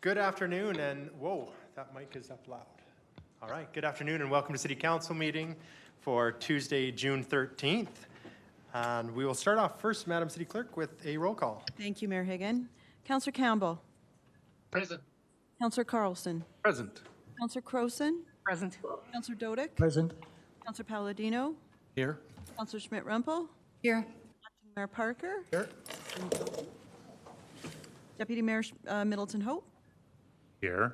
Good afternoon, and whoa, that mic is up loud. All right, good afternoon, and welcome to City Council meeting for Tuesday, June 13th. And we will start off first, Madam City Clerk, with a roll call. Thank you, Mayor Higgin. Councillor Campbell. Present. Councillor Carlson. Present. Councillor Croson. Present. Councillor Dodick. Present. Councillor Palladino. Here. Councillor Schmidt-Rempel. Here. Acting Mayor Parker. Here. Deputy Mayor Middleton Hope. Here.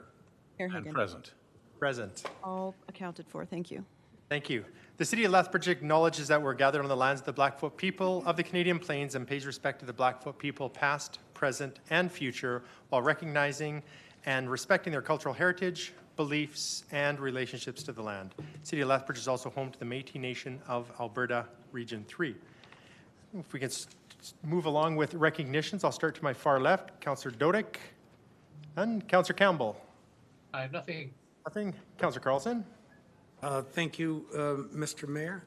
Mayor And Higgin. present. Present. All accounted for. Thank you. Thank you. The City of Lethbridge acknowledges that we're gathered on the lands of the Blackfoot people of the Canadian Plains and pays respect to the Blackfoot people past, present, and future while recognizing and respecting their cultural heritage, beliefs, and relationships to the land. City of Lethbridge is also home to the Métis Nation of Alberta, Region 3. If we can move along with recognitions, I'll start to my far left. Councillor Dodick and Councillor Campbell. I have nothing. Nothing. Councillor Carlson. Thank you, Mr. Mayor.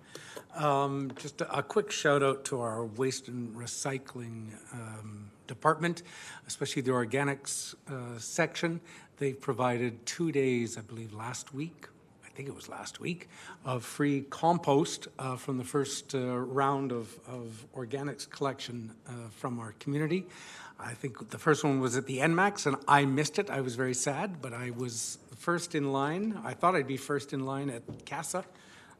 Just a quick shout out to our waste and recycling department, especially the organics section. They've provided 2 days, I believe last week, I think it was last week, of free compost from the first round of organics collection from our community. I think the first one was at the NMAX, and I missed it. I was very sad, but I was first in line. I thought I'd be first in line at CASA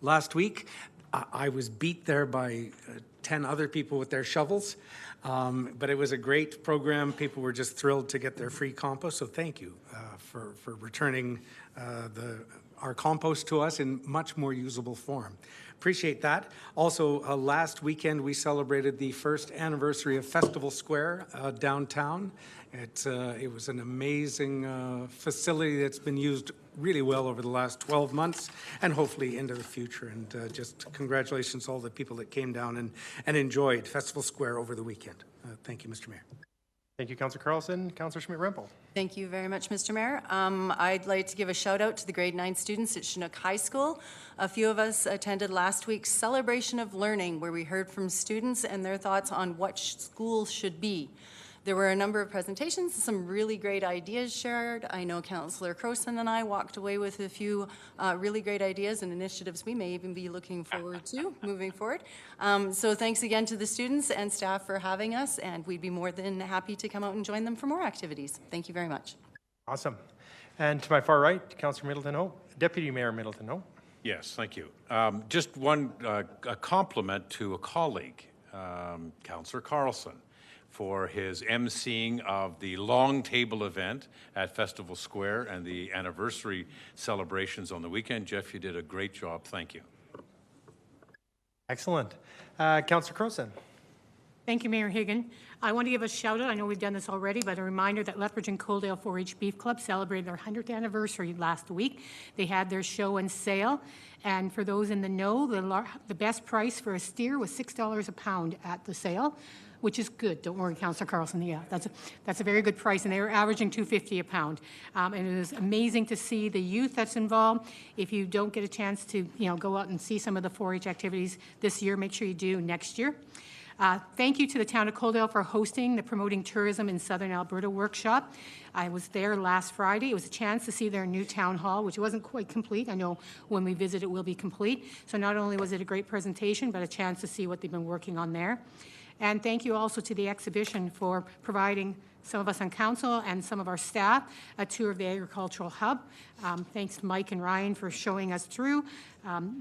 last week. I was beat there by 10 other people with their shovels, but it was a great program. People were just thrilled to get their free compost, so thank you for returning our compost to us in much more usable form. Appreciate that. Also, last weekend we celebrated the first anniversary of Festival Square downtown. It was an amazing facility that's been used really well over the last 12 months and hopefully into the future. And just congratulations to all the people that came down and enjoyed Festival Square over the weekend. Thank you, Mr. Mayor. Thank you, Councillor Carlson. Councillor Schmidt-Rempel. Thank you very much, Mr. Mayor. I'd like to give a shout out to the grade 9 students at Chinook High School. A few of us attended last week's Celebration of Learning, where we heard from students and their thoughts on what school should be. There were a number of presentations, some really great ideas shared. I know Councillor Croson and I walked away with a few really great ideas and initiatives we may even be looking forward to moving forward. So thanks again to the students and staff for having us, and we'd be more than happy to come out and join them for more activities. Thank you very much. Awesome. And to my far right, Councillor Middleton Hope, Deputy Mayor Middleton Hope. Yes, thank you. Just one a compliment to a colleague, Councillor Carlson, for his emceeing of the long table event at Festival Square and the anniversary celebrations on the weekend. Jeff, you did a great job. Thank you. Excellent. Councillor Croson. Thank you, Mayor Higgin. I want to give a shout out. I know we've done this already, but a reminder that Lethbridge and Coaldale 4-H Beef Club celebrated their 100th anniversary last week. They had their show and sale. And for those in the know, the best price for a steer was $6 a pound at the sale, which is good. Don't worry, Councillor Carlson. Yeah, that's a very good price, and they were averaging $2.50 a pound. And it was amazing to see the youth that's involved. If you don't get a chance to, go out and see some of the 4-H activities this year, make sure you do next year. Thank you to the town of Coaldale for hosting the Promoting Tourism in Southern Alberta workshop. I was there last Friday. It was a chance to see their new town hall, which wasn't quite complete. I know when we visit it will be complete. So not only was it a great presentation, but a chance to see what they've been working on there. And thank you also to the exhibition for providing some of us on council and some of our staff a tour of the agricultural hub. Thanks to Mike and Ryan for showing us through.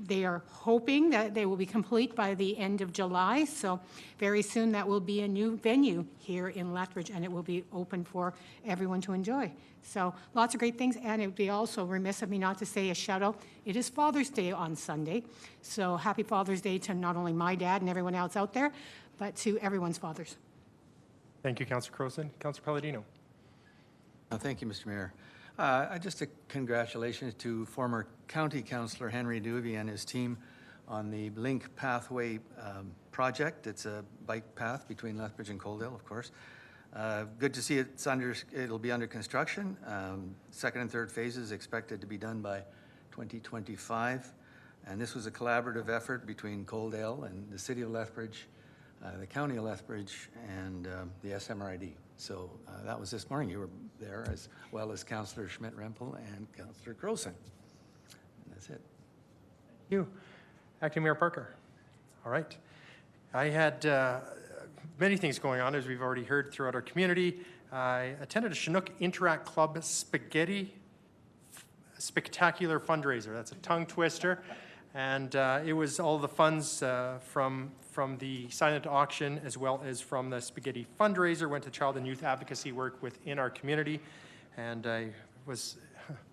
They are hoping that they will be complete by the end of July. So very soon that will be a new venue here in Lethbridge, and it will be open for everyone to enjoy. So lots of great things, and it would be also remiss of me not to say a shout out. It is Father's Day on Sunday. So happy Father's Day to not only my dad and everyone else out there, but to everyone's fathers. Thank you, Councillor Croson. Councillor Palladino. Thank you, Mr. Mayor. Just a congratulations to former County Councillor Henry Duvey and his team on the Link Pathway project. It's a bike path between Lethbridge and Coaldale, of course. Good to see it'll be under construction. Second and third phases expected to be done by 2025. And this was a collaborative effort between Coaldale and the City of Lethbridge, the County of Lethbridge, and the SMRID. So that was this morning. You were there, as well as Councillor Schmidt-Rempel and Councillor Grossen. And that's it. Thank you. Acting Mayor Parker. All right. I had many things going on, as we've already heard, throughout our community. I attended a Chinook Interact Club spectacular fundraiser. That's a tongue twister. And it was all the funds from the silent auction, as well as from the spaghetti fundraiser, went to child and youth advocacy work within our community. And I was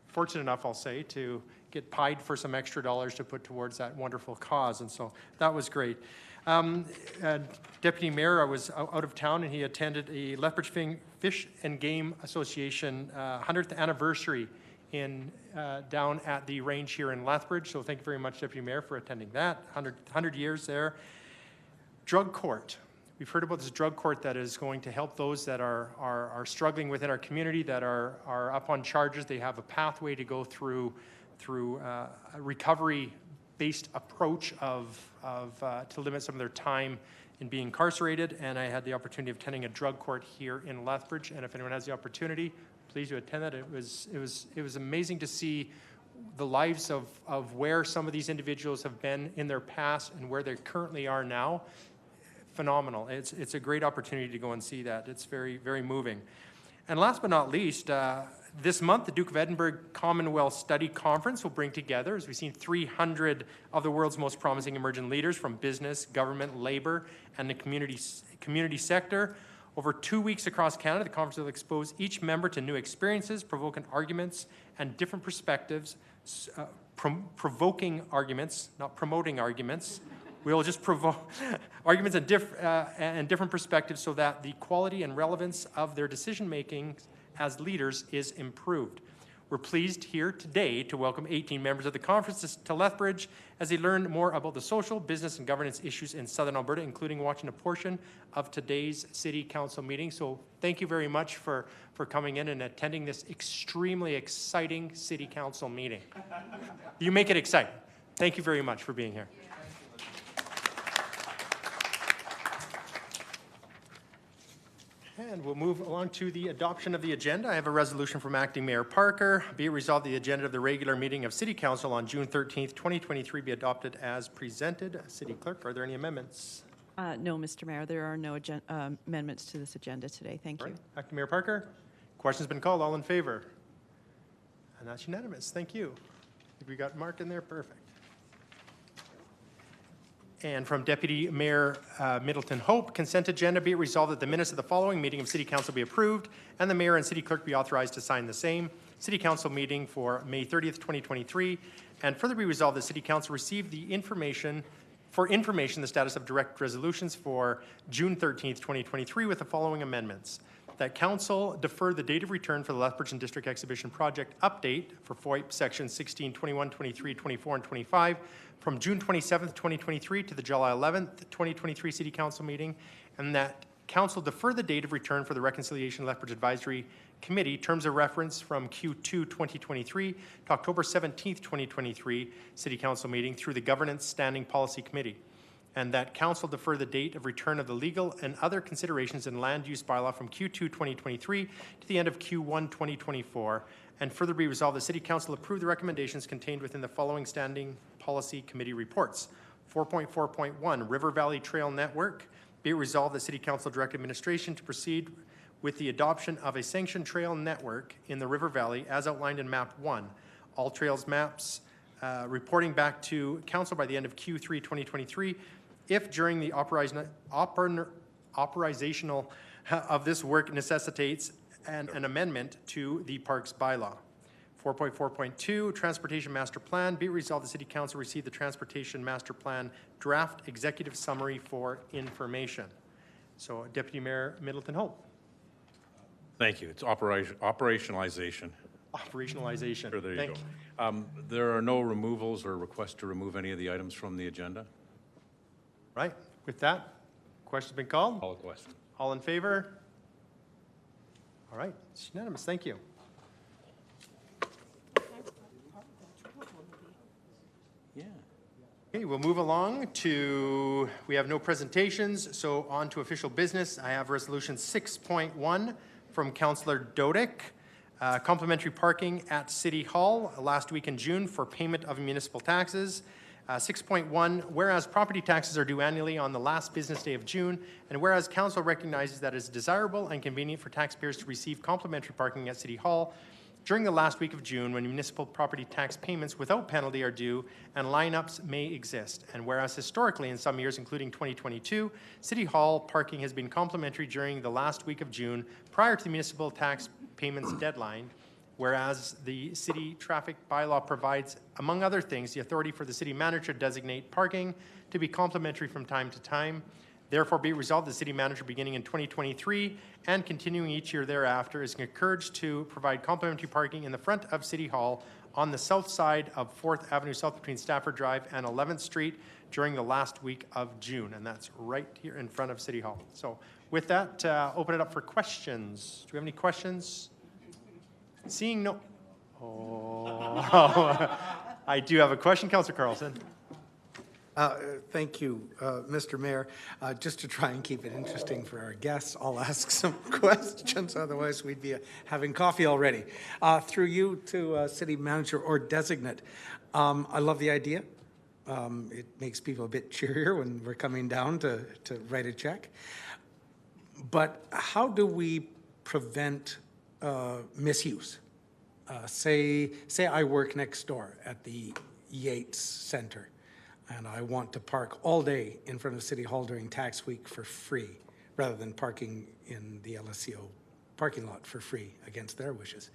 fortunate enough, I'll say, to get paid for some extra dollars to put towards that wonderful cause. And so that was great. Deputy Mayor, I was out of town, and he attended a Lethbridge Fish and Game Association 100th anniversary in down at the range here in Lethbridge. So thank you very much, Deputy Mayor, for attending that. 100 years there. Drug court. We've heard about this drug court that is going to help those that are struggling within our community, that are up on charges. They have a pathway to go through a recovery-based approach to limit some of their time in being incarcerated. And I had the opportunity of attending a drug court here in Lethbridge. And if anyone has the opportunity, please do attend that. It was amazing to see the lives of where some of these individuals have been in their past and where they currently are now. Phenomenal. It's a great opportunity to go and see that. It's very, very moving. And last but not least, this month, the Duke of Edinburgh Commonwealth Study Conference will bring together, as we've seen, 300 of the world's most promising emerging leaders from business, government, labor, and the community sector. Over 2 weeks across Canada, the conference will expose each member to new experiences, provoking arguments and different perspectives, provoking arguments, not promoting arguments. We will just provoke arguments and different perspectives so that the quality and relevance of their decision-making as leaders is improved. We're pleased here today to welcome 18 members of the conference to Lethbridge as they learn more about the social, business, and governance issues in Southern Alberta, including watching a portion of today's City Council meeting. So thank you very much for coming in and attending this extremely exciting City Council meeting. You make it exciting. Thank you very much for being here. And we'll move along to the adoption of the agenda. I have a resolution from Acting Mayor Parker. Be it resolved, the agenda of the regular meeting of City Council on June 13th, 2023 be adopted as presented. City Clerk, are there any amendments? No, Mr. Mayor, there are no amendments to this agenda today. Thank you. Right. Acting Mayor Parker, question's been called. All in favor? And that's unanimous. Thank you. I think we got Mark in there. Perfect. And from Deputy Mayor Middleton Hope, consent agenda, be it resolved that the minutes of the following meeting of City Council be approved and the Mayor and City Clerk be authorized to sign the same. City Council meeting for May 30th, 2023. And further be resolved that City Council receive the information the status of direct resolutions for June 13th, 2023 with the following amendments. That Council defer the date of return for the Lethbridge and District Exhibition Project update for FOIP Section 16, 21, 23, 24, and 25 from June 27th, 2023 to the July 11th, 2023 City Council meeting, and that Council defer the date of return for the Reconciliation Lethbridge Advisory Committee terms of reference from Q2 2023 to October 17th, 2023 City Council meeting through the Governance Standing Policy Committee, and that Council defer the date of return of the legal and other considerations in land use bylaw from Q2 2023 to the end of Q1 2024, and further be resolved the City Council approve the recommendations contained within the following Standing Policy Committee reports. 4.4.1 River Valley Trail Network. Be it resolved the City Council direct administration to proceed with the adoption of a sanctioned trail network in the River Valley as outlined in Map 1. All trails maps reporting back to Council by the end of Q3 2023. If during the operational of this work necessitates an amendment to the Parks bylaw. 4.4.2 Transportation Master Plan. Be it resolved the City Council receive the Transportation Master Plan draft executive summary for information. So Deputy Mayor Middleton Hope. Thank you. It's operationalization. Operationalization. Sure, there you go. There are no removals or requests to remove any of the items from the agenda? Right. With that, question's been called. Call a question. All in favor? All right. It's unanimous. Thank you. Yeah. Okay, we'll move along to, we have no presentations, so on to official business. I have resolution 6.1 from Councillor Dodick. Complimentary parking at City Hall last week in June for payment of municipal taxes. 6.1, whereas property taxes are due annually on the last business day of June, and whereas council recognizes that it is desirable and convenient for taxpayers to receive complimentary parking at City Hall during the last week of June when municipal property tax payments without penalty are due and lineups may exist. And whereas historically in some years, including 2022, City Hall parking has been complimentary during the last week of June prior to the municipal tax payments deadline, whereas the city traffic bylaw provides, among other things, the authority for the city manager to designate parking to be complimentary from time to time. Therefore, be it resolved, the city manager beginning in 2023 and continuing each year thereafter is encouraged to provide complimentary parking in the front of City Hall on the south side of 4th Avenue South between Stafford Drive and 11th Street during the last week of June. And that's right here in front of City Hall. So with that, open it up for questions. Do we have any questions? Seeing no. Oh, I do have a question, Councillor Carlson. Thank you, Mr. Mayor. Just to try and keep it interesting for our guests, I'll ask some questions, otherwise we'd be having coffee already. Through you to city manager or designate. I love the idea. It makes people a bit cheerier when we're coming down to write a check. But how do we prevent misuse? Say I work next door at the Yates Center, and I want to park all day in front of City Hall during tax week for free, rather than parking in the LSCO parking lot for free against their wishes.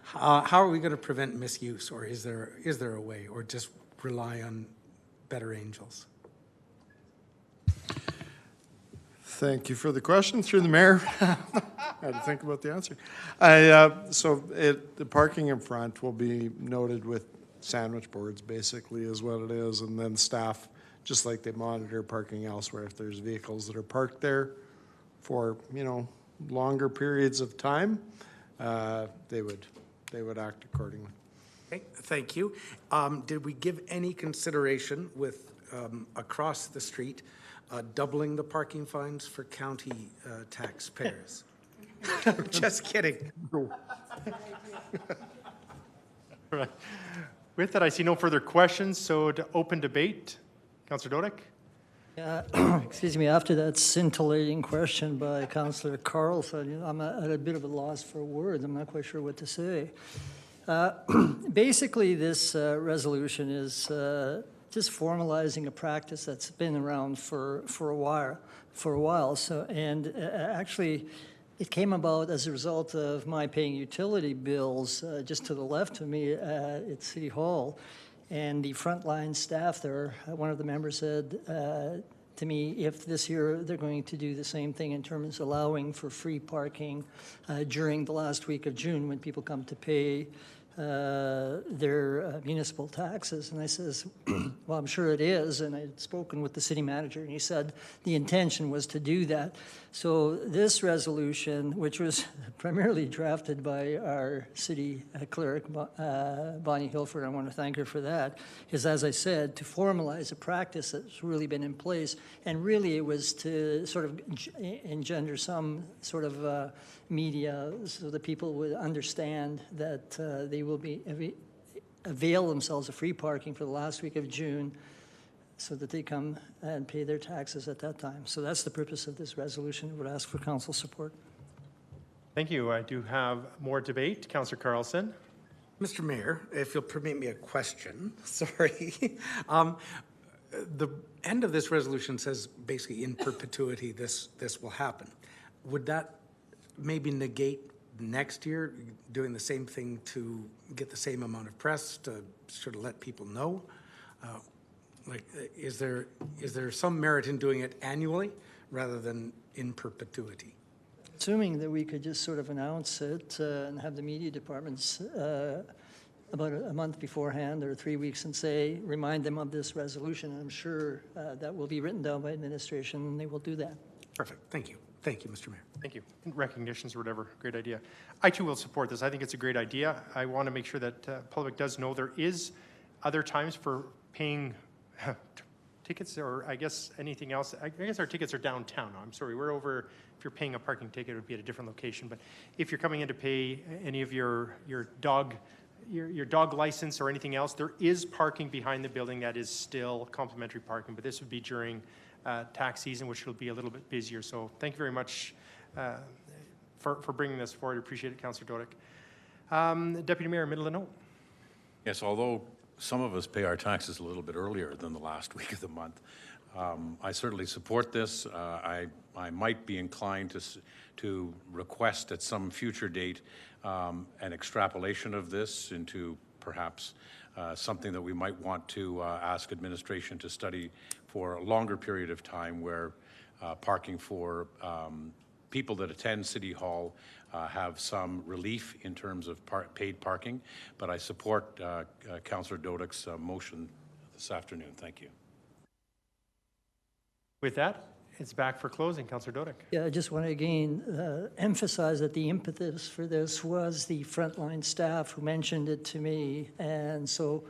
How are we going to prevent misuse, or is there a way, or just rely on better angels? Thank you for the question. Through the mayor, I had to think about the answer. The parking in front will be noted with sandwich boards, basically, is what it is, and then staff, just like they monitor parking elsewhere, if there's vehicles that are parked there for longer periods of time, they would act accordingly. Okay, thank you. Did we give any consideration with across the street doubling the parking fines for county taxpayers? Just kidding. Right. With that, I see no further questions, so to open debate, Councillor Dodick. Excuse me, after that scintillating question by Councillor Carlson, I'm at a bit of a loss for words. I'm not quite sure what to say. Basically, this resolution is just formalizing a practice that's been around for a while. So, and actually, it came about as a result of my paying utility bills just to the left of me at City Hall. And the frontline staff there, one of the members said to me, if this year they're going to do the same thing in terms of allowing for free parking during the last week of June when people come to pay their municipal taxes. And I says, well, I'm sure it is. And I had spoken with the city manager, and he said the intention was to do that. So this resolution, which was primarily drafted by our city clerk, Bonnie Hilford, I want to thank her for that, is, as I said, to formalize a practice that's really been in place. And really it was to sort of engender some sort of media so that people would understand that they will be avail themselves of free parking for the last week of June so that they come and pay their taxes at that time. So that's the purpose of this resolution. I would ask for council support. Thank you. I do have more debate. Councillor Carlson. Mr. Mayor, if you'll permit me a question, sorry. The end of this resolution says basically in perpetuity this will happen. Would that maybe negate next year doing the same thing to get the same amount of press to sort of let people know? Is there some merit in doing it annually rather than in perpetuity? Assuming that we could just sort of announce it and have the media departments about a month beforehand or 3 weeks and say, remind them of this resolution. I'm sure that will be written down by administration and they will do that. Perfect. Thank you. Thank you, Mr. Mayor. Thank you. Recognitions or whatever. Great idea. I too will support this. I think it's a great idea. I want to make sure that public does know there is other times for paying tickets, or I guess anything else. I guess our tickets are downtown. I'm sorry, we're over, if you're paying a parking ticket, it would be at a different location. But if you're coming in to pay any of your dog license or anything else, there is parking behind the building that is still complimentary parking, but this would be during tax season, which will be a little bit busier. So thank you very much for bringing this forward. I appreciate it, Councillor Dodick. Deputy Mayor, middle of the note. Yes, although some of us pay our taxes a little bit earlier than the last week of the month, I certainly support this. I might be inclined to request at some future date an extrapolation of this into perhaps something that we might want to ask administration to study for a longer period of time, where parking for people that attend City Hall have some relief in terms of paid parking. But I support Councillor Dodick's motion this afternoon. Thank you. With that, it's back for closing. Councillor Dodick. Yeah, I just want to again emphasize that the impetus for this was the frontline staff who mentioned it to me. And so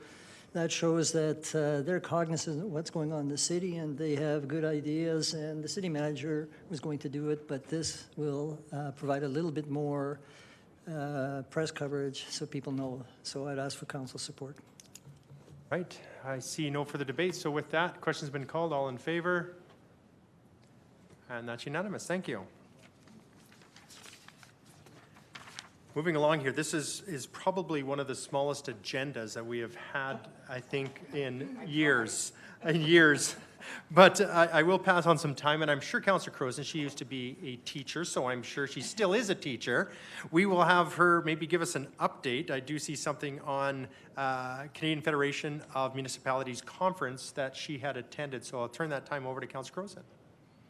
that shows that they're cognizant of what's going on in the city, and they have good ideas, and the city manager was going to do it, but this will provide a little bit more press coverage so people know. So I'd ask for council support. Right. I see no further debate. So with that, question's been called. All in favor? And that's unanimous. Thank you. Moving along here, this is probably one of the smallest agendas that we have had, I think, in years. But I will pass on some time, and I'm sure Councillor Croson, she used to be a teacher, so I'm sure she still is a teacher. We will have her maybe give us an update. I do see something on Canadian Federation of Municipalities conference that she had attended, so I'll turn that time over to Councillor Croson.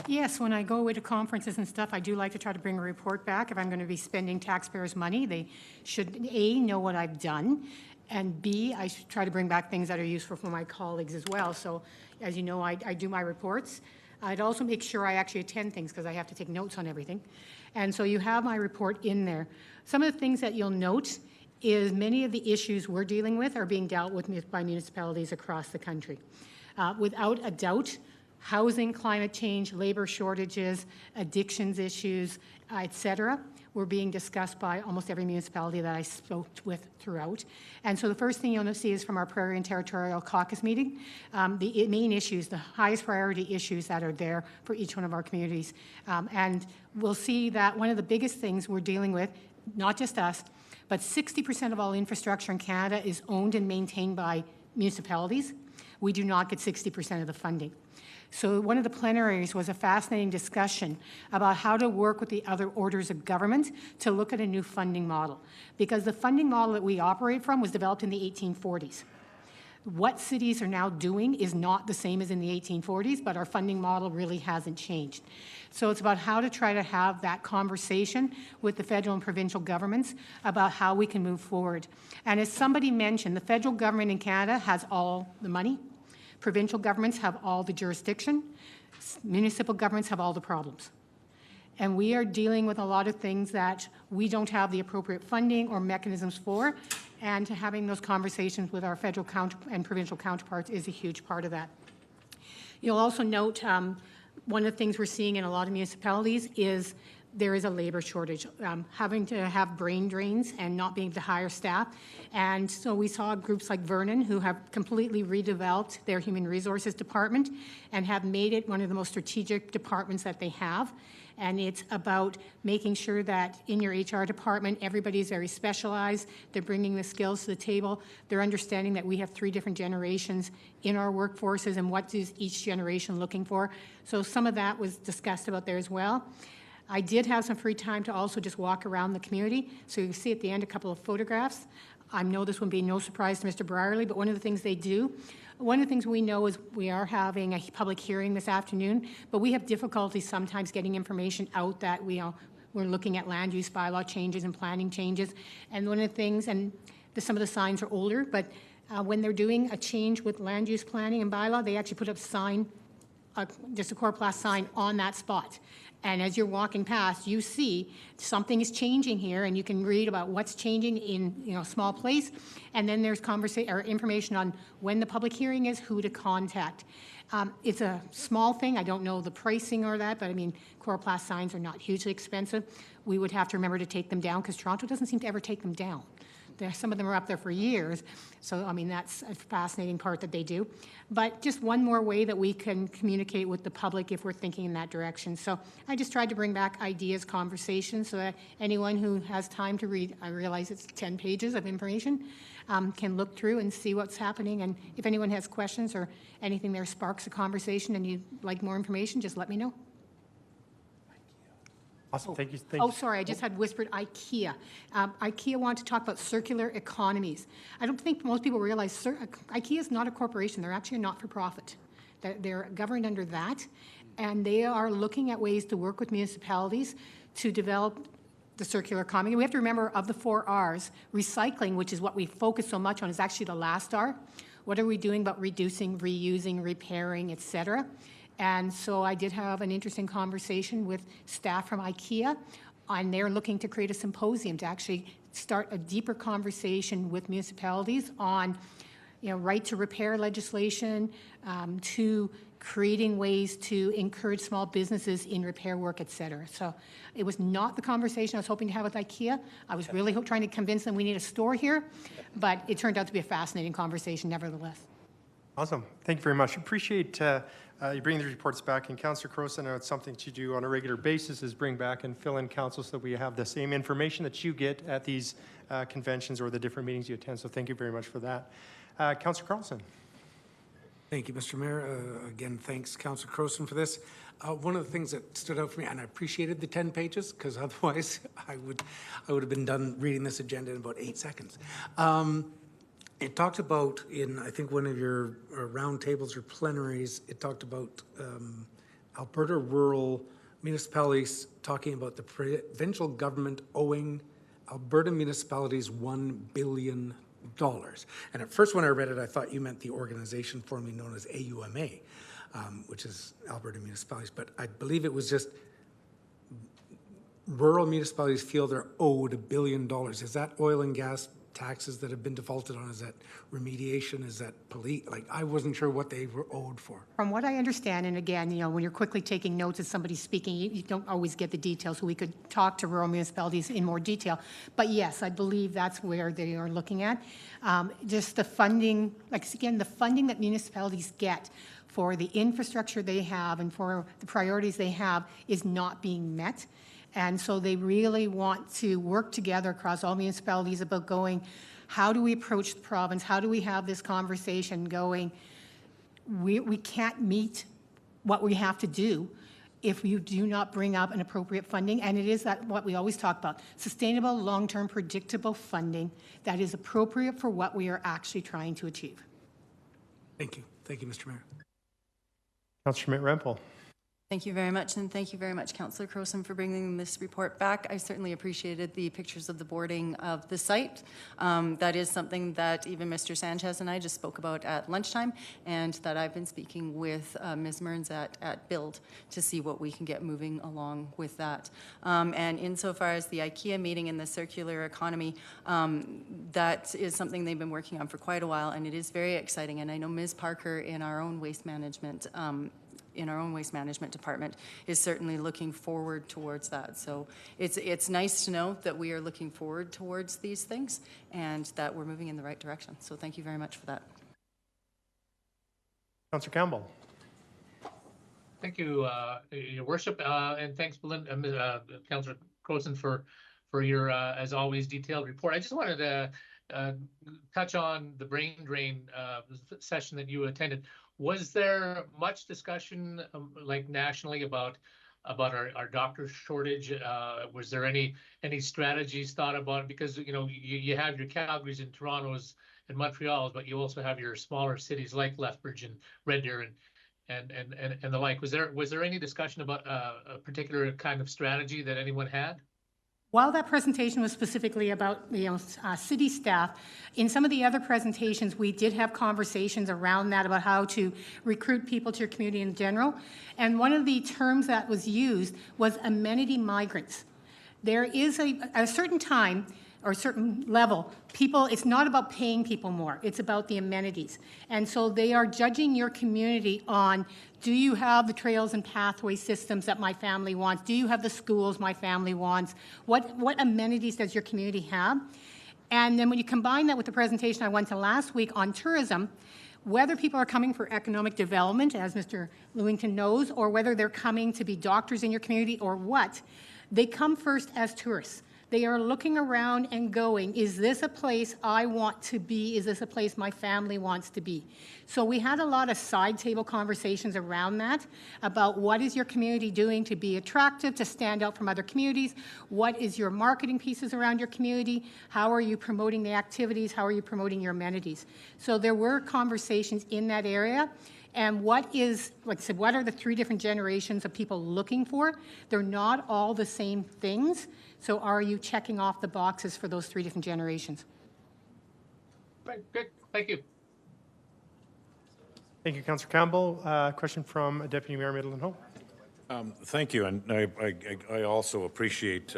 Yes, when I go away to conferences and stuff, I do like to try to bring a report back. If I'm going to be spending taxpayers' money, they should, A, know what I've done, and B, I should try to bring back things that are useful for my colleagues as well. So, as you know, I do my reports. I'd also make sure I actually attend things because I have to take notes on everything. And so you have my report in there. Some of the things that you'll note is many of the issues we're dealing with are being dealt with by municipalities across the country. Without a doubt, housing, climate change, labor shortages, addictions issues, et cetera, were being discussed by almost every municipality that I spoke with throughout. And so the first thing you'll see is from our Prairie and Territorial Caucus meeting, the main issues, the highest priority issues that are there for each one of our communities. And we'll see that one of the biggest things we're dealing with, not just us, but 60% of all infrastructure in Canada is owned and maintained by municipalities. We do not get 60% of the funding. So one of the plenaries was a fascinating discussion about how to work with the other orders of government to look at a new funding model. Because the funding model that we operate from was developed in the 1840s. What cities are now doing is not the same as in the 1840s, but our funding model really hasn't changed. So it's about how to try to have that conversation with the federal and provincial governments about how we can move forward. And as somebody mentioned, the federal government in Canada has all the money. Provincial governments have all the jurisdiction. Municipal governments have all the problems. And we are dealing with a lot of things that we don't have the appropriate funding or mechanisms for, and having those conversations with our federal and provincial counterparts is a huge part of that. You'll also note one of the things we're seeing in a lot of municipalities is there is a labor shortage, having to have brain drains and not being able to hire staff. And so we saw groups like Vernon who have completely redeveloped their human resources department and have made it one of the most strategic departments that they have. And it's about making sure that in your HR department, everybody's very specialized. They're bringing the skills to the table. They're understanding that we have 3 different generations in our workforces and what is each generation looking for. So some of that was discussed about there as well. I did have some free time to also just walk around the community. So you see at the end a couple of photographs. I know this will be no surprise to Mr. Brierley, but one of the things they do, one of the things we know is we are having a public hearing this afternoon, but we have difficulty sometimes getting information out that we're looking at land use bylaw changes and planning changes. And one of the things, and some of the signs are older, but when they're doing a change with land use planning and bylaw, they actually put up sign, just a Core Plus sign on that spot. And as you're walking past, you see something is changing here, and you can read about what's changing in, a small place. And then there's conversation or information on when the public hearing is, who to contact. It's a small thing. I don't know the pricing or that, but I mean, chloroplast signs are not hugely expensive. We would have to remember to take them down because Toronto doesn't seem to ever take them down. Some of them are up there for years. So, I mean, that's a fascinating part that they do. But just one more way that we can communicate with the public if we're thinking in that direction. So I just tried to bring back ideas, conversations, so that anyone who has time to read, I realize it's 10 pages of information, can look through and see what's happening. And if anyone has questions or anything there sparks a conversation and you'd like more information, just let me know. Awesome, thank you. Oh, sorry, I just had whispered IKEA. IKEA wanted to talk about circular economies. I don't think most people realize IKEA is not a corporation. They're actually a not-for-profit. They're governed under that, and they are looking at ways to work with municipalities to develop the circular economy. We have to remember, of the 4 Rs, recycling, which is what we focus so much on, is actually the last R. What are we doing about reducing, reusing, repairing, et cetera? And so I did have an interesting conversation with staff from IKEA, and they're looking to create a symposium to actually start a deeper conversation with municipalities on, right to repair legislation, to creating ways to encourage small businesses in repair work, et cetera. So it was not the conversation I was hoping to have with IKEA. I was really trying to convince them we need a store here, but it turned out to be a fascinating conversation nevertheless. Awesome. Thank you very much. Appreciate you bringing the reports back. And Councillor Croson, I know it's something to do on a regular basis, is bring back and fill in council so that we have the same information that you get at these conventions or the different meetings you attend. So thank you very much for that. Councillor Carlson. Thank you, Mr. Mayor. Again, thanks, Councillor Croson, for this. One of the things that stood out for me, and I appreciated the 10 pages, because otherwise I would have been done reading this agenda in about 8 seconds. It talked about, in I think one of your round tables or plenaries, it talked about Alberta rural municipalities talking about the provincial government owing Alberta municipalities $1 billion. And at first when I read it, I thought you meant the organization formerly known as AUMA, which is Alberta Municipalities. But I believe it was just rural municipalities feel they're owed $1 billion. Is that oil and gas taxes that have been defaulted on? Is that remediation? Is that police? Like, I wasn't sure what they were owed for. From what I understand, and again, when you're quickly taking notes as somebody's speaking, you don't always get the details, so we could talk to rural municipalities in more detail. But yes, I believe that's where they are looking at. Just the funding, again, the funding that municipalities get for the infrastructure they have and for the priorities they have is not being met. And so they really want to work together across all municipalities about going, how do we approach the province? How do we have this conversation going? We can't meet what we have to do if you do not bring up an appropriate funding. And it is that what we always talk about, sustainable, long-term, predictable funding that is appropriate for what we are actually trying to achieve. Thank you. Thank you, Mr. Mayor. Councillor Schmidt-Rempel. Thank you very much, and thank you very much, Councillor Croson, for bringing this report back. I certainly appreciated the pictures of the boarding of the site. That is something that even Mr. Sanchez and I just spoke about at lunchtime, and that I've been speaking with Ms. Mearns at Build to see what we can get moving along with that. And insofar as the IKEA meeting and the circular economy, that is something they've been working on for quite a while, and it is very exciting. And I know Ms. Parker in our own waste management department is certainly looking forward towards that. So it's nice to know that we are looking forward towards these things and that we're moving in the right direction. So thank you very much for that. Councillor Campbell. Thank you, Your Worship, and thanks, Belinda, Councillor Croson, for your, as always, detailed report. I just wanted to touch on the brain drain session that you attended. Was there much discussion, like nationally, about our doctor shortage? Was there any strategies thought about? Because you have your Calgarys and Torontos and Montreals, but you also have your smaller cities like Lethbridge and Red Deer and the like. Was there any discussion about a particular kind of strategy that anyone had? While that presentation was specifically about, city staff, in some of the other presentations, we did have conversations around that about how to recruit people to your community in general. And one of the terms that was used was amenity migrants. There is at a certain time or a certain level, it's not about paying people more, it's about the amenities. And so they are judging your community on, do you have the trails and pathway systems that my family wants? Do you have the schools my family wants? What amenities does your community have? And then when you combine that with the presentation I went to last week on tourism, whether people are coming for economic development, as Mr. Lewington knows, or whether they're coming to be doctors in your community or what, they come first as tourists. They are looking around and going, is this a place I want to be? Is this a place my family wants to be? So we had a lot of side table conversations around that, about what is your community doing to be attractive, to stand out from other communities? What is your marketing pieces around your community? How are you promoting the activities? How are you promoting your amenities? So there were conversations in that area. And what is, like I said, what are the 3 different generations of people looking for? They're not all the same things. So are you checking off the boxes for those 3 different generations? Right, good, thank you. Thank you, Councillor Campbell. Question from Deputy Mayor Midland Hope. Thank you, and I also appreciate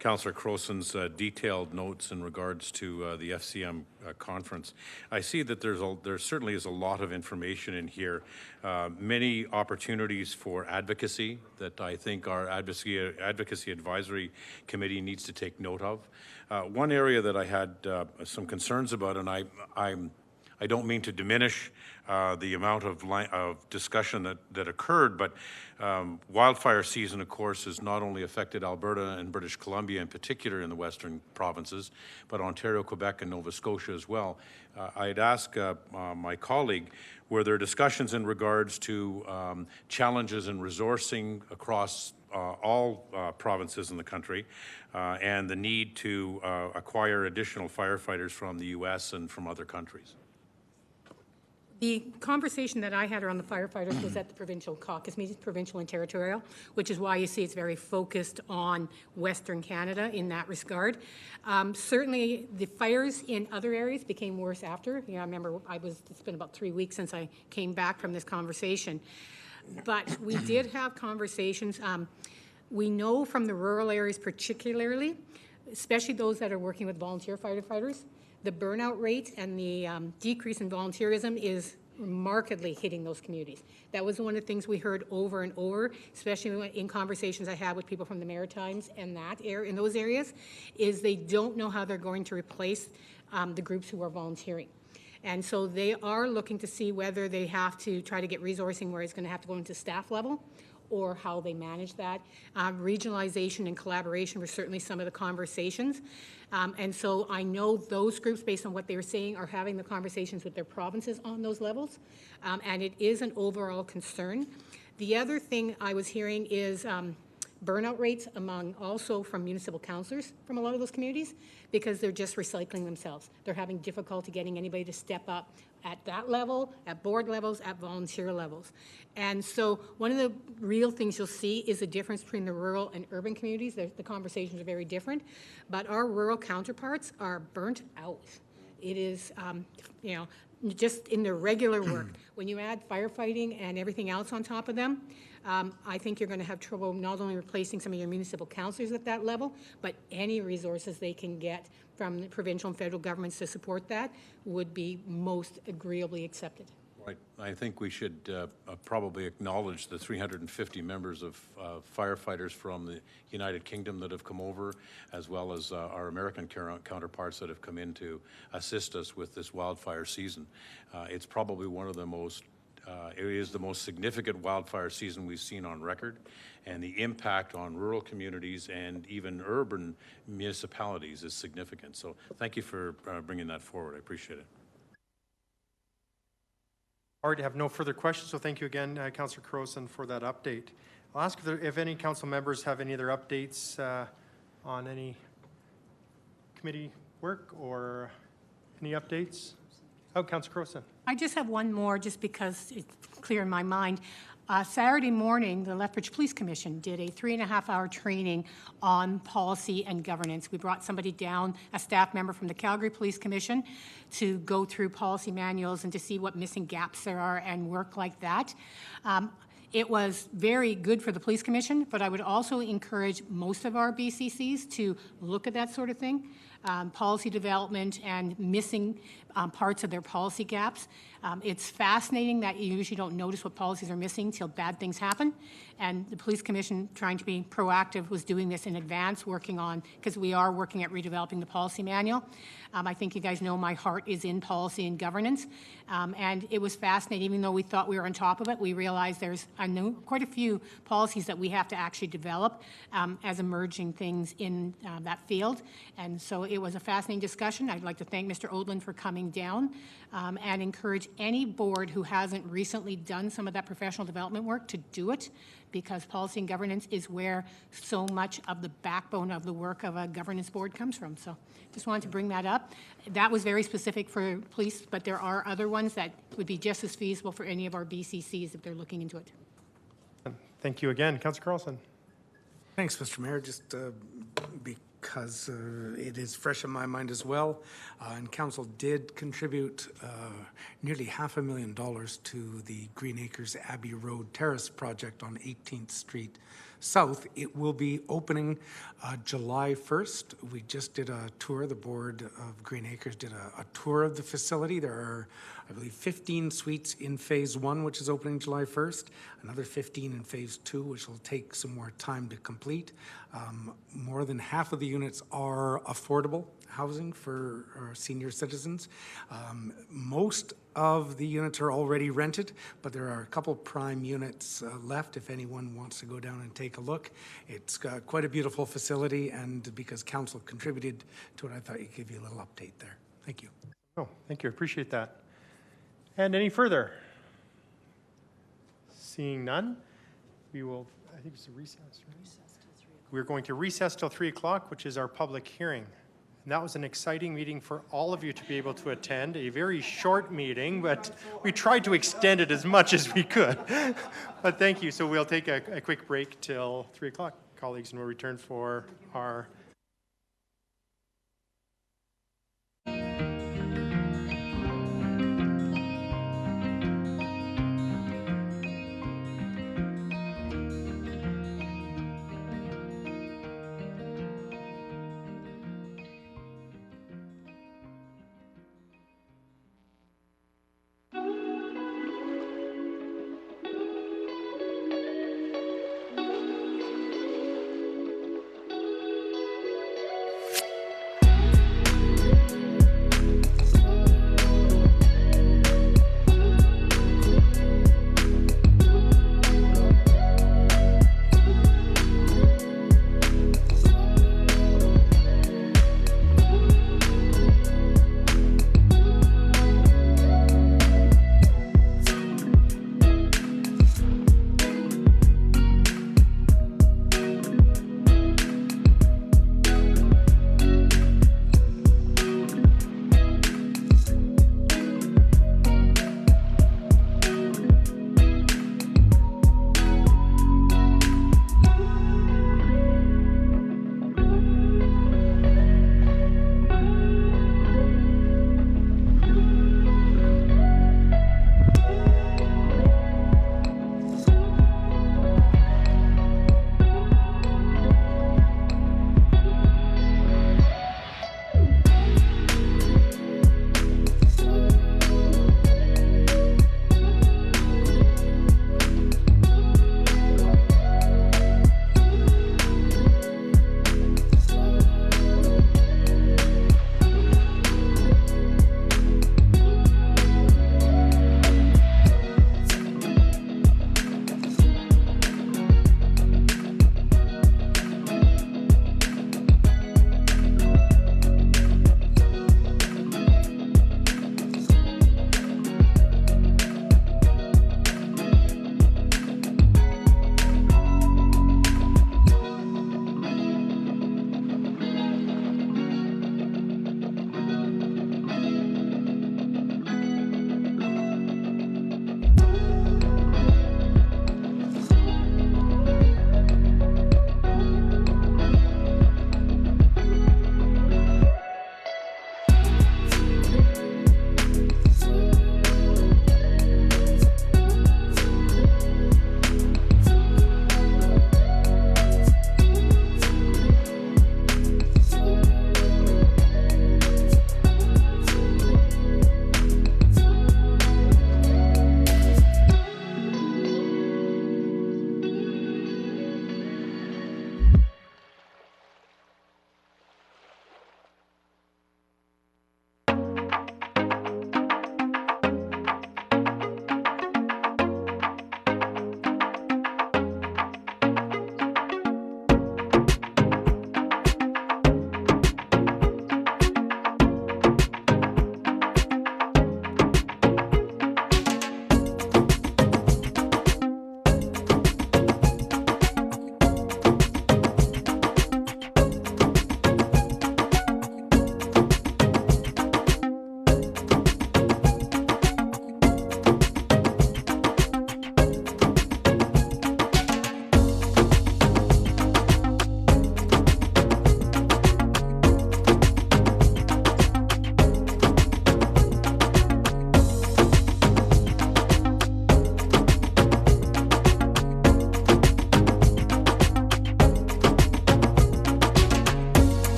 Councillor Croson's detailed notes in regards to the FCM conference. I see that there certainly is a lot of information in here, many opportunities for advocacy that I think our advocacy advisory committee needs to take note of. One area that I had some concerns about, and I don't mean to diminish the amount of discussion that occurred, but wildfire season, of course, has not only affected Alberta and British Columbia in particular in the western provinces, but Ontario, Quebec, and Nova Scotia as well. I'd ask my colleague, were there discussions in regards to challenges in resourcing across all provinces in the country, and the need to acquire additional firefighters from the U.S. and from other countries? The conversation that I had around the firefighters was at the provincial caucus meetings, provincial and territorial, which is why you see it's very focused on Western Canada in that regard. Certainly, the fires in other areas became worse after. I remember it's been about 3 weeks since I came back from this conversation. But we did have conversations. We know from the rural areas particularly, especially those that are working with volunteer firefighters, the burnout rate and the decrease in volunteerism is markedly hitting those communities. That was one of the things we heard over and over, especially in conversations I had with people from the Maritimes and in those areas, is they don't know how they're going to replace the groups who are volunteering. And so they are looking to see whether they have to try to get resourcing where it's going to have to go into staff level, or how they manage that. Regionalization and collaboration were certainly some of the conversations. And so I know those groups, based on what they were saying, are having the conversations with their provinces on those levels. And it is an overall concern. The other thing I was hearing is burnout rates also from municipal councillors from a lot of those communities, because they're just recycling themselves. They're having difficulty getting anybody to step up at that level, at board levels, at volunteer levels. And so one of the real things you'll see is the difference between the rural and urban communities. The conversations are very different, but our rural counterparts are burnt out. It is, just in their regular work. When you add firefighting and everything else on top of them, I think you're going to have trouble not only replacing some of your municipal councillors at that level, but any resources they can get from the provincial and federal governments to support that would be most agreeably accepted. Right. I think we should probably acknowledge the 350 members of firefighters from the United Kingdom that have come over, as well as our American counterparts that have come in to assist us with this wildfire season. It's probably one of the most it is the most significant wildfire season we've seen on record, and the impact on rural communities and even urban municipalities is significant. So thank you for bringing that forward. I appreciate it. All right, I have no further questions, so thank you again, Councillor Croson, for that update. I'll ask if any council members have any other updates on any committee work or any updates. Oh, Councillor Croson. I just have one more, just because it's clear in my mind. Saturday morning, the Lethbridge Police Commission did a 3.5-hour training on policy and governance. We brought somebody down, a staff member from the Calgary Police Commission, to go through policy manuals and to see what missing gaps there are and work like that. It was very good for the Police Commission, but I would also encourage most of our BCCs to look at that sort of thing, policy development and missing parts of their policy gaps. It's fascinating that you usually don't notice what policies are missing till bad things happen. And the Police Commission, trying to be proactive, was doing this in advance, working on, because we are working at redeveloping the policy manual. I think you guys know my heart is in policy and governance. And it was fascinating. Even though we thought we were on top of it, we realized there's quite a few policies that we have to actually develop as emerging things in that field. And so it was a fascinating discussion. I'd like to thank Mr. Odland for coming down and encourage any board who hasn't recently done some of that professional development work to do it, because policy and governance is where so much of the backbone of the work of a governance board comes from. So just wanted to bring that up. That was very specific for police, but there are other ones that would be just as feasible for any of our BCCs if they're looking into it. Thank you again. Councillor Carlson. Thanks, Mr. Mayor. Just because it is fresh in my mind as well, and council did contribute nearly $500,000 to the Green Acres Abbey Road Terrace project on 18th Street South. It will be opening July 1st. We just did a tour. The board of Green Acres did a tour of the facility. There are, I believe, 15 suites in phase 1, which is opening July 1st, another 15 in phase 2, which will take some more time to complete. More than half of the units are affordable housing for our senior citizens. Most of the units are already rented, but there are a couple prime units left if anyone wants to go down and take a look. It's got quite a beautiful facility, and because council contributed to it, I thought I'd give you a little update there. Thank you. Oh, thank you. Appreciate that. And any further? Seeing none, we will, I think it's a recess, right? We're going to recess till 3 o'clock, which is our public hearing. And that was an exciting meeting for all of you to be able to attend, a very short meeting, but we tried to extend it as much as we could. But thank you. So we'll take a quick break till 3 o'clock, colleagues, and we'll return for our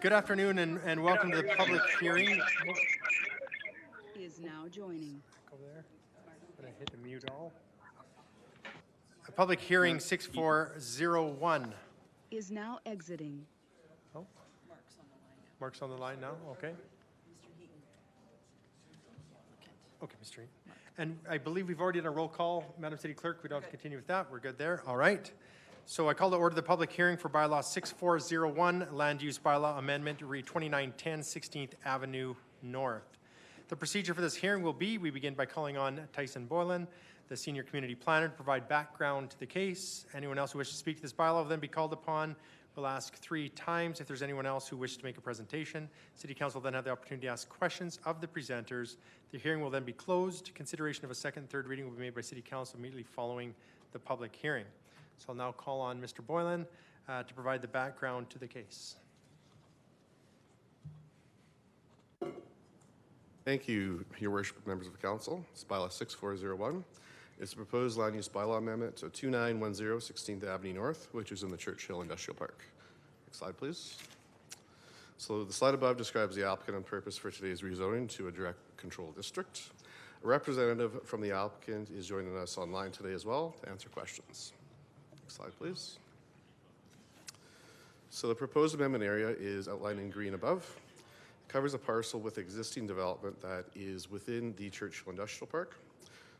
Good afternoon and welcome to the public hearing. Is now joining. Over there. I'm gonna hit the mute all. A public hearing 6401. Is now exiting. Oh. Mark's on the line now, okay. Okay, Mr. Heaton. And I believe we've already done a roll call, Madam City Clerk. We don't have to continue with that. We're good there. All right. So I call to order the public hearing for bylaw 6401, land use bylaw amendment, re 2910 16th Avenue North. The procedure for this hearing will be, we begin by calling on Tyson Boylan, the senior community planner, to provide background to the case. Anyone else who wishes to speak to this bylaw will then be called upon. We'll ask 3 times. If there's anyone else who wishes to make a presentation, City Council will then have the opportunity to ask questions of the presenters. The hearing will then be closed. Consideration of a second and third reading will be made by City Council immediately following the public hearing. So I'll now call on Mr. Boylan to provide the background to the case. Thank you, Your Worship, members of the Council. It's bylaw 6401. It's a proposed land use bylaw amendment to 2910 16th Avenue North, which is in the Churchill Industrial Park. Next slide, please. So the slide above describes the applicant and purpose for today's rezoning to a direct control district. A representative from the applicant is joining us online today as well to answer questions. Next slide, please. So the proposed amendment area is outlined in green above. It covers a parcel with existing development that is within the Churchill Industrial Park.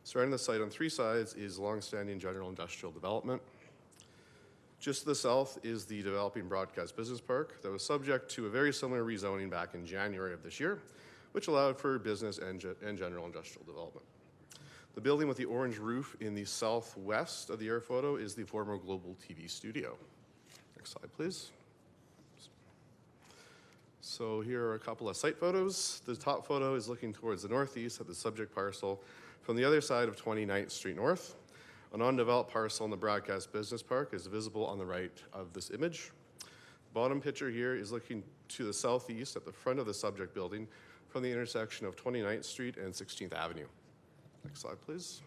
Surrounding the site on 3 sides is long-standing general industrial development. Just to the south is the developing broadcast business park that was subject to a very similar rezoning back in January of this year, which allowed for business and general industrial development. The building with the orange roof in the southwest of the air photo is the former Global TV studio. Next slide, please. So here are a couple of site photos. The top photo is looking towards the northeast at the subject parcel from the other side of 29th Street North. An undeveloped parcel in the broadcast business park is visible on the right of this image. The bottom picture here is looking to the southeast at the front of the subject building from the intersection of 29th Street and 16th Avenue. Next slide, please.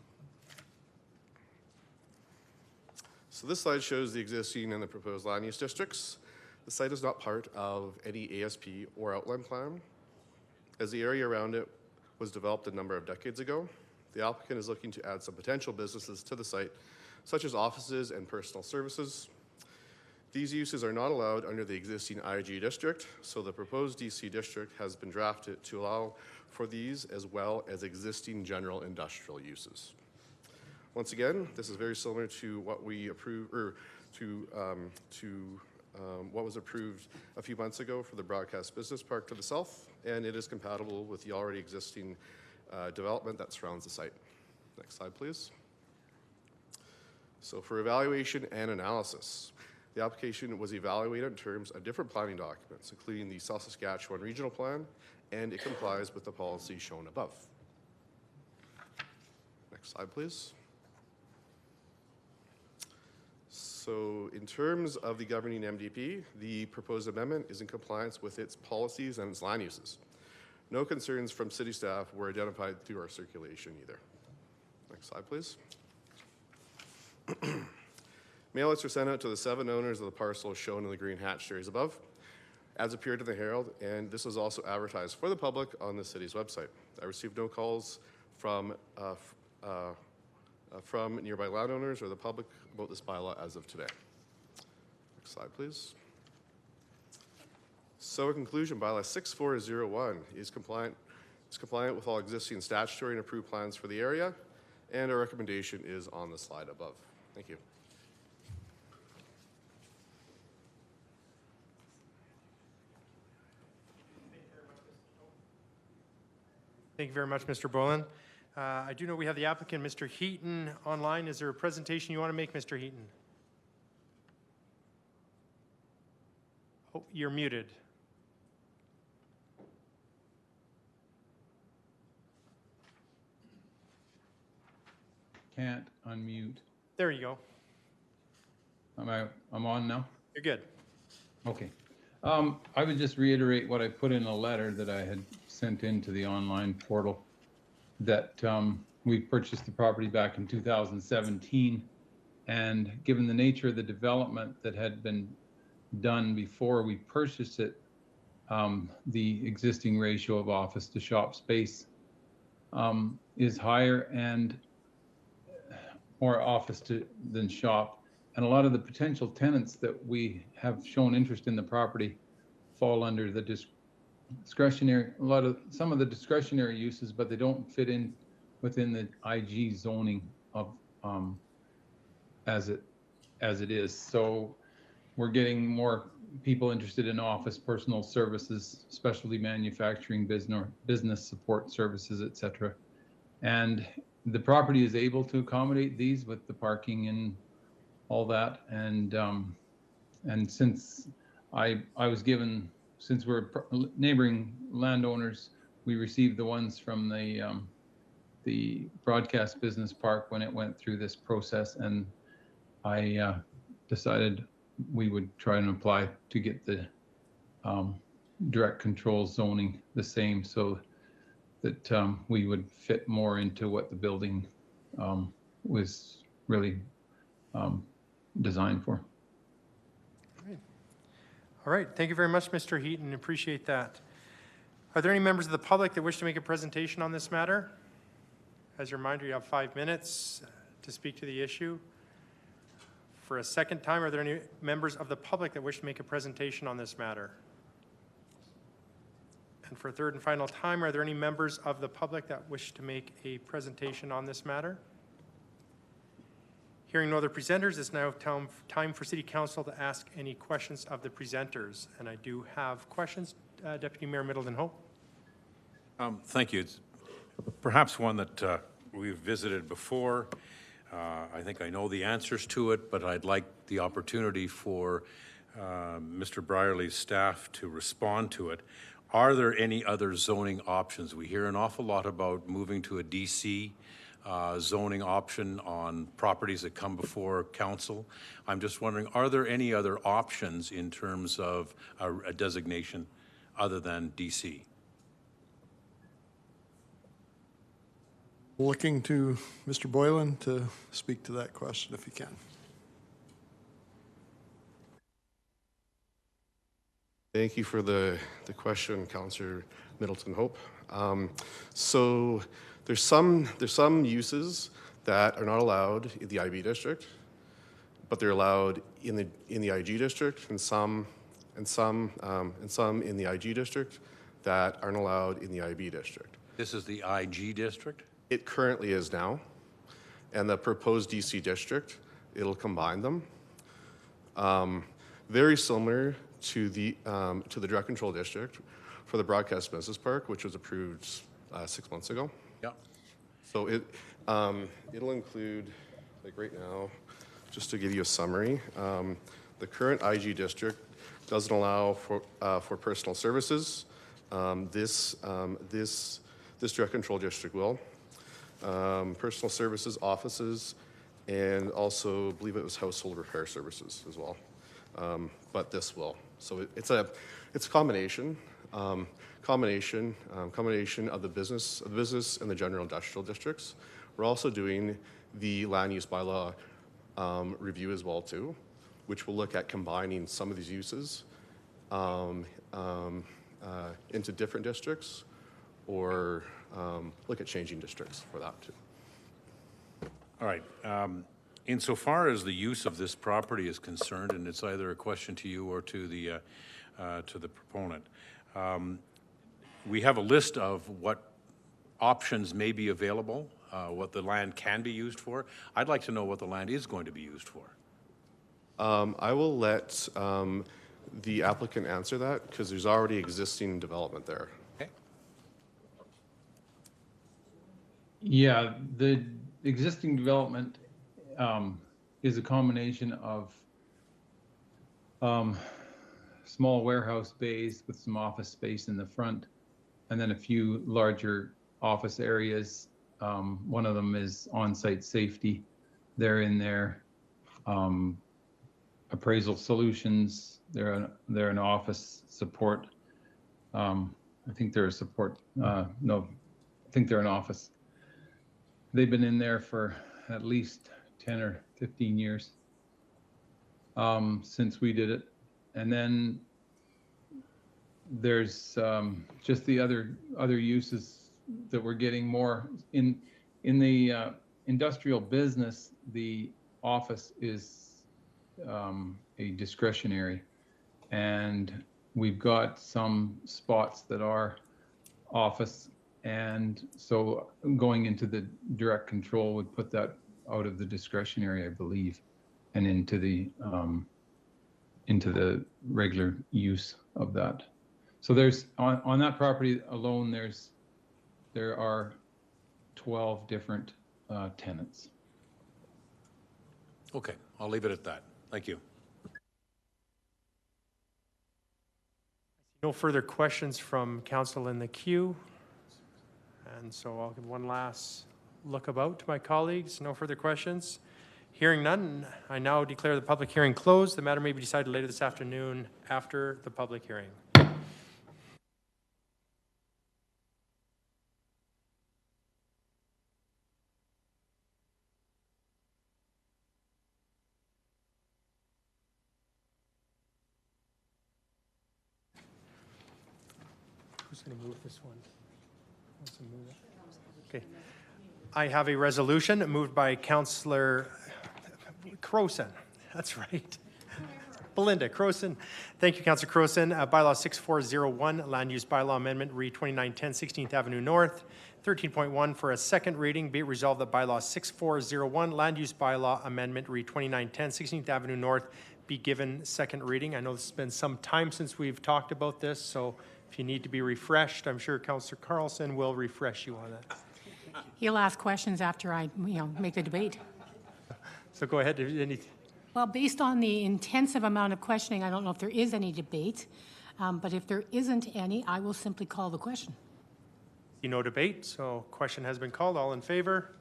So this slide shows the existing and the proposed land use districts. The site is not part of any ASP or outline plan, as the area around it was developed a number of decades ago. The applicant is looking to add some potential businesses to the site, such as offices and personal services. These uses are not allowed under the existing IG district, so the proposed DC district has been drafted to allow for these as well as existing general industrial uses. Once again, this is very similar to what we approved, or what was approved a few months ago for the broadcast business park to the south, and it is compatible with the already existing development that surrounds the site. Next slide, please. So for evaluation and analysis, the application was evaluated in terms of different planning documents, including the South Saskatchewan Regional Plan, and it complies with the policy shown above. Next slide, please. So in terms of the governing MDP, the proposed amendment is in compliance with its policies and its land uses. No concerns from city staff were identified through our circulation either. Next slide, please. Mailouts were sent out to the 7 owners of the parcel shown in the green hatch series above, as appeared in the Herald, and this was also advertised for the public on the city's website. I received no calls from nearby landowners or the public about this bylaw as of today. Next slide, please. So in conclusion, bylaw 6401 is compliant with all existing statutory and approved plans for the area, and our recommendation is on the slide above. Thank you. Thank you very much, Mr. Boylan. I do know we have the applicant, Mr. Heaton, online. Is there a presentation you want to make, Mr. Heaton? Oh, you're muted. Can't unmute. There you go. I'm on now? You're good. Okay. I would just reiterate what I put in a letter that I had sent into the online portal, that we purchased the property back in 2017, and given the nature of the development that had been done before we purchased it, the existing ratio of office to shop space is higher and more office than shop. And a lot of the potential tenants that we have shown interest in the property fall under the discretionary, some of the discretionary uses, but they don't fit in within the IG zoning of as it is. So we're getting more people interested in office, personal services, specialty manufacturing, business support services, etc. And the property is able to accommodate these with the parking and all that. And since I was given, since we're neighboring landowners, we received the ones from the broadcast business park when it went through this process, and I decided we would try and apply to get the direct control zoning the same, so that we would fit more into what the building was really designed for. All right, thank you very much, Mr. Heaton, appreciate that. Are there any members of the public that wish to make a presentation on this matter? As a reminder, you have 5 minutes to speak to the issue. For a second time, are there any members of the public that wish to make a presentation on this matter? And for a third and final time, are there any members of the public that wish to make a presentation on this matter? Hearing no other presenters, it's now time for City Council to ask any questions of the presenters. And I do have questions. Deputy Mayor Middleton-Hope. Thank you. It's perhaps one that we've visited before. I think I know the answers to it, but I'd like the opportunity for Mr. Brierly's staff to respond to it. Are there any other zoning options? We hear an awful lot about moving to a DC zoning option on properties that come before council. I'm just wondering, are there any other options in terms of a designation other than DC? Looking to Mr. Boylan to speak to that question if he can. Thank you for the question, Councillor Middleton-Hope. So there's some uses that are not allowed in the IB district, but they're allowed in the IG district, and some in the IG district that aren't allowed in the IB district. This is the IG district? It currently is now, and the proposed DC district, it'll combine them. Very similar to the direct control district for the broadcast business park, which was approved 6 months ago. Yeah. So it'll include, like right now, just to give you a summary, the current IG district doesn't allow for personal services. This direct control district will. Personal services, offices, and also, I believe it was household repair services as well. But this will. So it's a combination of the business and the general industrial districts. We're also doing the land use bylaw review as well too, which will look at combining some of these uses into different districts, or look at changing districts for that too. All right. Insofar as the use of this property is concerned, and it's either a question to you or to the proponent, we have a list of what options may be available, what the land can be used for. I'd like to know what the land is going to be used for. I will let the applicant answer that, because there's already existing development there. Okay. Yeah, the existing development is a combination of small warehouse bays with some office space in the front, and then a few larger office areas. One of them is on-site safety. They're in there. Appraisal solutions. They're an office support. I think they're a support. No, I think they're an office. They've been in there for at least 10 or 15 years since we did it. And then there's just the other uses that we're getting more in the industrial business. The office is a discretionary, and we've got some spots that are office, and so going into the direct control would put that out of the discretionary, I believe, and into the regular use of that. So there's on that property alone, there are 12 different tenants. Okay, I'll leave it at that. Thank you. No further questions from council in the queue. And so I'll give one last look about to my colleagues. No further questions. Hearing none, I now declare the public hearing closed. The matter may be decided later this afternoon after the public hearing. Who's going to move this one? Wants to move it? Okay. I have a resolution moved by Councillor Croson. That's right. Belinda Croson. Thank you, Councillor Croson. Bylaw 6401, Land Use Bylaw Amendment, re 2910 16th Avenue North. 13.1 for a second reading. Be it resolved that Bylaw 6401, Land Use Bylaw Amendment, re 2910 16th Avenue North, be given second reading. I know this has been some time since we've talked about this, so if you need to be refreshed, I'm sure Councillor Carlson will refresh you on that. He'll ask questions after I, make the debate. So go ahead. Well, based on the intensive amount of questioning, I don't know if there is any debate, but if there isn't any, I will simply call the question. See no debate, so question has been called. All in favor?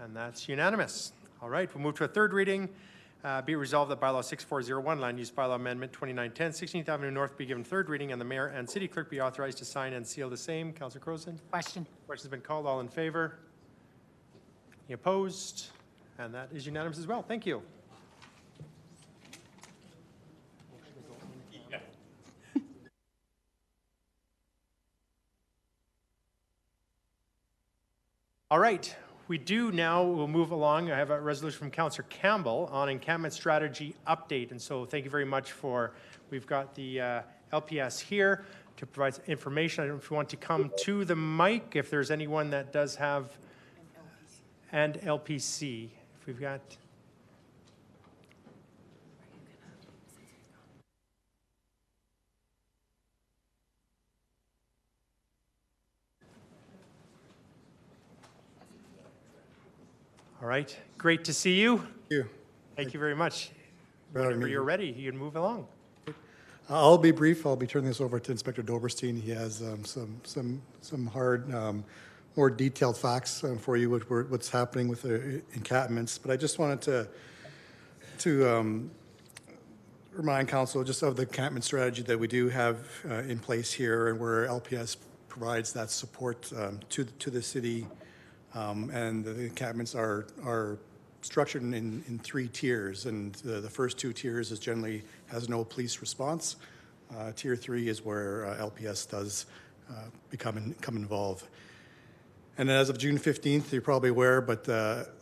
And that's unanimous. All right, we'll move to a third reading. Be it resolved that Bylaw 6401, Land Use Bylaw Amendment 2910, 16th Avenue North be given third reading, and the mayor and city clerk be authorized to sign and seal the same. Councillor Croson? Question. Question's been called. All in favor? Any opposed? And that is unanimous as well. Thank you. All right. We'll move along. I have a resolution from Councillor Campbell on encampment strategy update. And so thank you very much we've got the LPS here to provide information. I don't know if you want to come to the mic, if there's anyone that does have, and LPC, if we've got. All right, great to see you. Thank you. Thank you very much. Whenever you're ready, you can move along. I'll be brief. I'll be turning this over to Inspector Doberstein. He has some hard, more detailed facts for you, what's happening with the encampments. But I just wanted to remind council just of the encampment strategy that we do have in place here, and where LPS provides that support to the city. And the encampments are structured in three tiers, and the first two tiers is generally has no police response. Tier 3 is where LPS does come involved. And as of June 15th, you're probably aware, but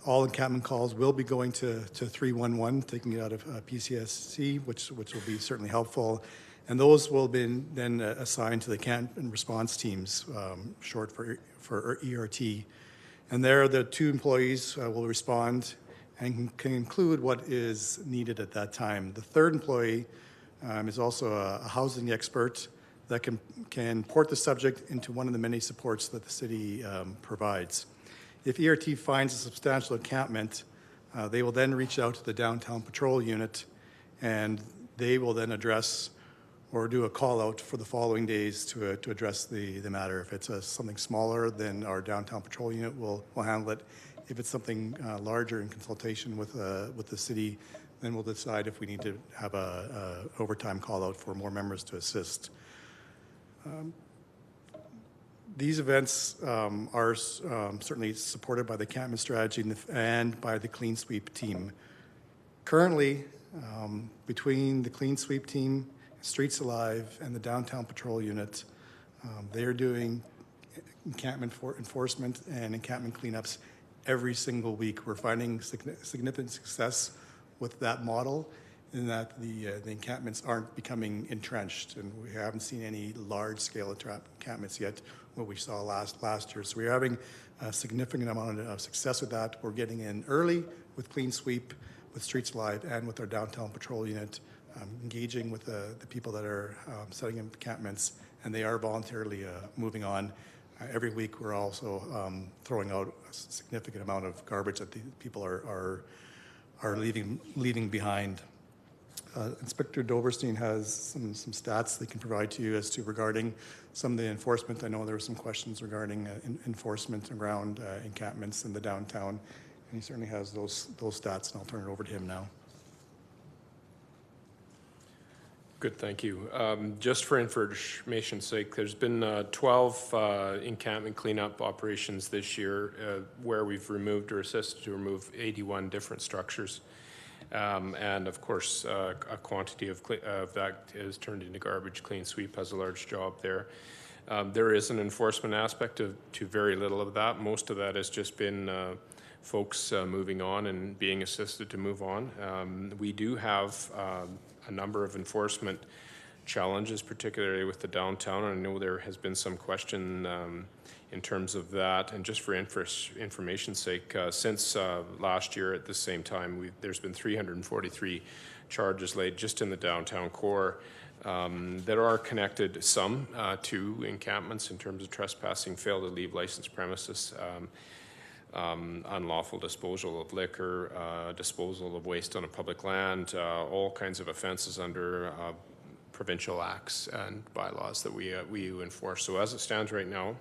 all encampment calls will be going to 311, taking it out of PCSC, which will be certainly helpful. And those will be then assigned to the encampment response teams, short for ERT. And there, the two employees will respond and can include what is needed at that time. The third employee is also a housing expert that can port the subject into one of the many supports that the city provides. If ERT finds a substantial encampment, they will then reach out to the downtown patrol unit, and they will then address or do a call out for the following days to address the matter. If it's something smaller, then our downtown patrol unit will handle it. If it's something larger in consultation with the city, then we'll decide if we need to have a overtime call out for more members to assist. These events are certainly supported by the encampment strategy and by the Clean Sweep team. Currently, between the Clean Sweep team Streets Alive, and the Downtown Patrol Unit. They are doing encampment enforcement and encampment cleanups every single week. We're finding significant success with that model in that the encampments aren't becoming entrenched, and we haven't seen any large-scale encampments yet, what we saw last year. So we're having a significant amount of success with that. We're getting in early with Clean Sweep, with Streets Alive, and with our Downtown Patrol Unit, engaging with the people that are setting up encampments, and they are voluntarily moving on. Every week, we're also throwing out a significant amount of garbage that the people are leaving behind. Inspector Doberstein has some stats they can provide to you as to regarding some of the enforcement. I know there were some questions regarding enforcement around encampments in the downtown, and he certainly has those stats, and I'll turn it over to him now. Good, thank you. Just for information's sake, there's been 12 encampment cleanup operations this year where we've removed or assisted to remove 81 different structures. And of course, a quantity of that is turned into garbage. Clean Sweep has a large job there. There is an enforcement aspect to very little of that. Most of that has just been folks moving on and being assisted to move on. We do have a number of enforcement challenges, particularly with the downtown. I know there has been some question in terms of that. And just for information's sake, since last year at the same time, there's been 343 charges laid just in the downtown core that are connected, some to encampments in terms of trespassing, fail to leave licensed premises, unlawful disposal of liquor, disposal of waste on a public land, all kinds of offenses under provincial acts and bylaws that we enforce. So as it stands right now,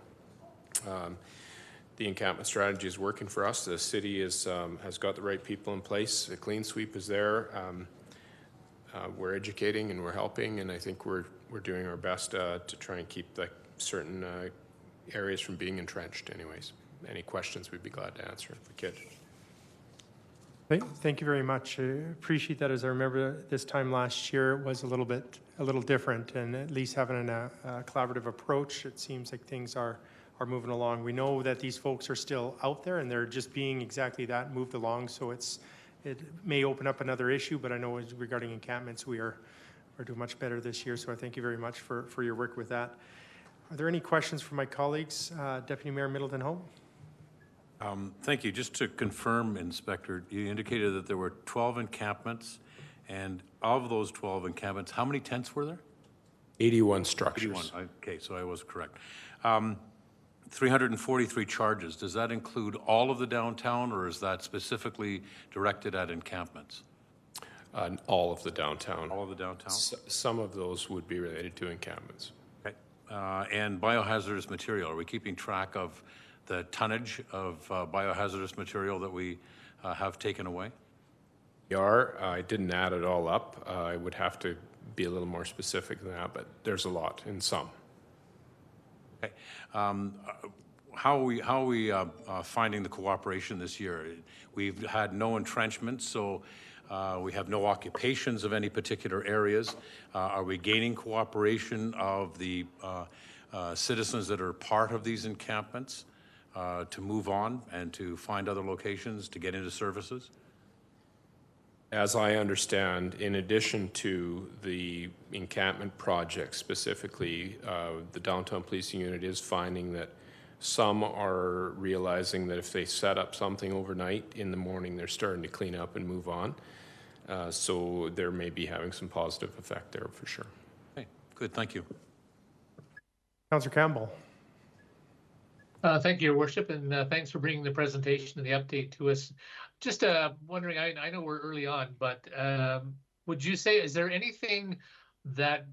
the encampment strategy is working for us. The city has got the right people in place. The Clean Sweep is there. We're educating and we're helping, and I think we're doing our best to try and keep the certain areas from being entrenched anyways. Any questions we'd be glad to answer if we could. Thank you very much. I appreciate that. As I remember, this time last year it was a little different, and at least having a collaborative approach, it seems like things are moving along. We know that these folks are still out there, and they're just being exactly that, moved along. So it may open up another issue, but I know regarding encampments, we're doing much better this year. So I thank you very much for your work with that. Are there any questions from my colleagues? Deputy Mayor Middleton-Home. Thank you. Just to confirm, Inspector, you indicated that there were 12 encampments, and of those 12 encampments, how many tents were there? 81 structures. 81. Okay, so I was correct. 343 charges. Does that include all of the downtown, or is that specifically directed at encampments? All of the downtown. All of the downtown? Some of those would be related to encampments. Okay. And biohazardous material, are we keeping track of the tonnage of biohazardous material that we have taken away? We are. I didn't add it all up. I would have to be a little more specific than that, but there's a lot in some. Okay. How are we finding the cooperation this year? We've had no entrenchments, so we have no occupations of any particular areas. Are we gaining cooperation of the citizens that are part of these encampments to move on and to find other locations to get into services? As I understand, in addition to the encampment project specifically, the downtown policing unit is finding that some are realizing that if they set up something overnight, in the morning they're starting to clean up and move on. So there may be having some positive effect there for sure. Okay, good, thank you. Councillor Campbell. Thank you, Your Worship, and thanks for bringing the presentation and the update to us. Just wondering, I know we're early on, but would you say, is there anything that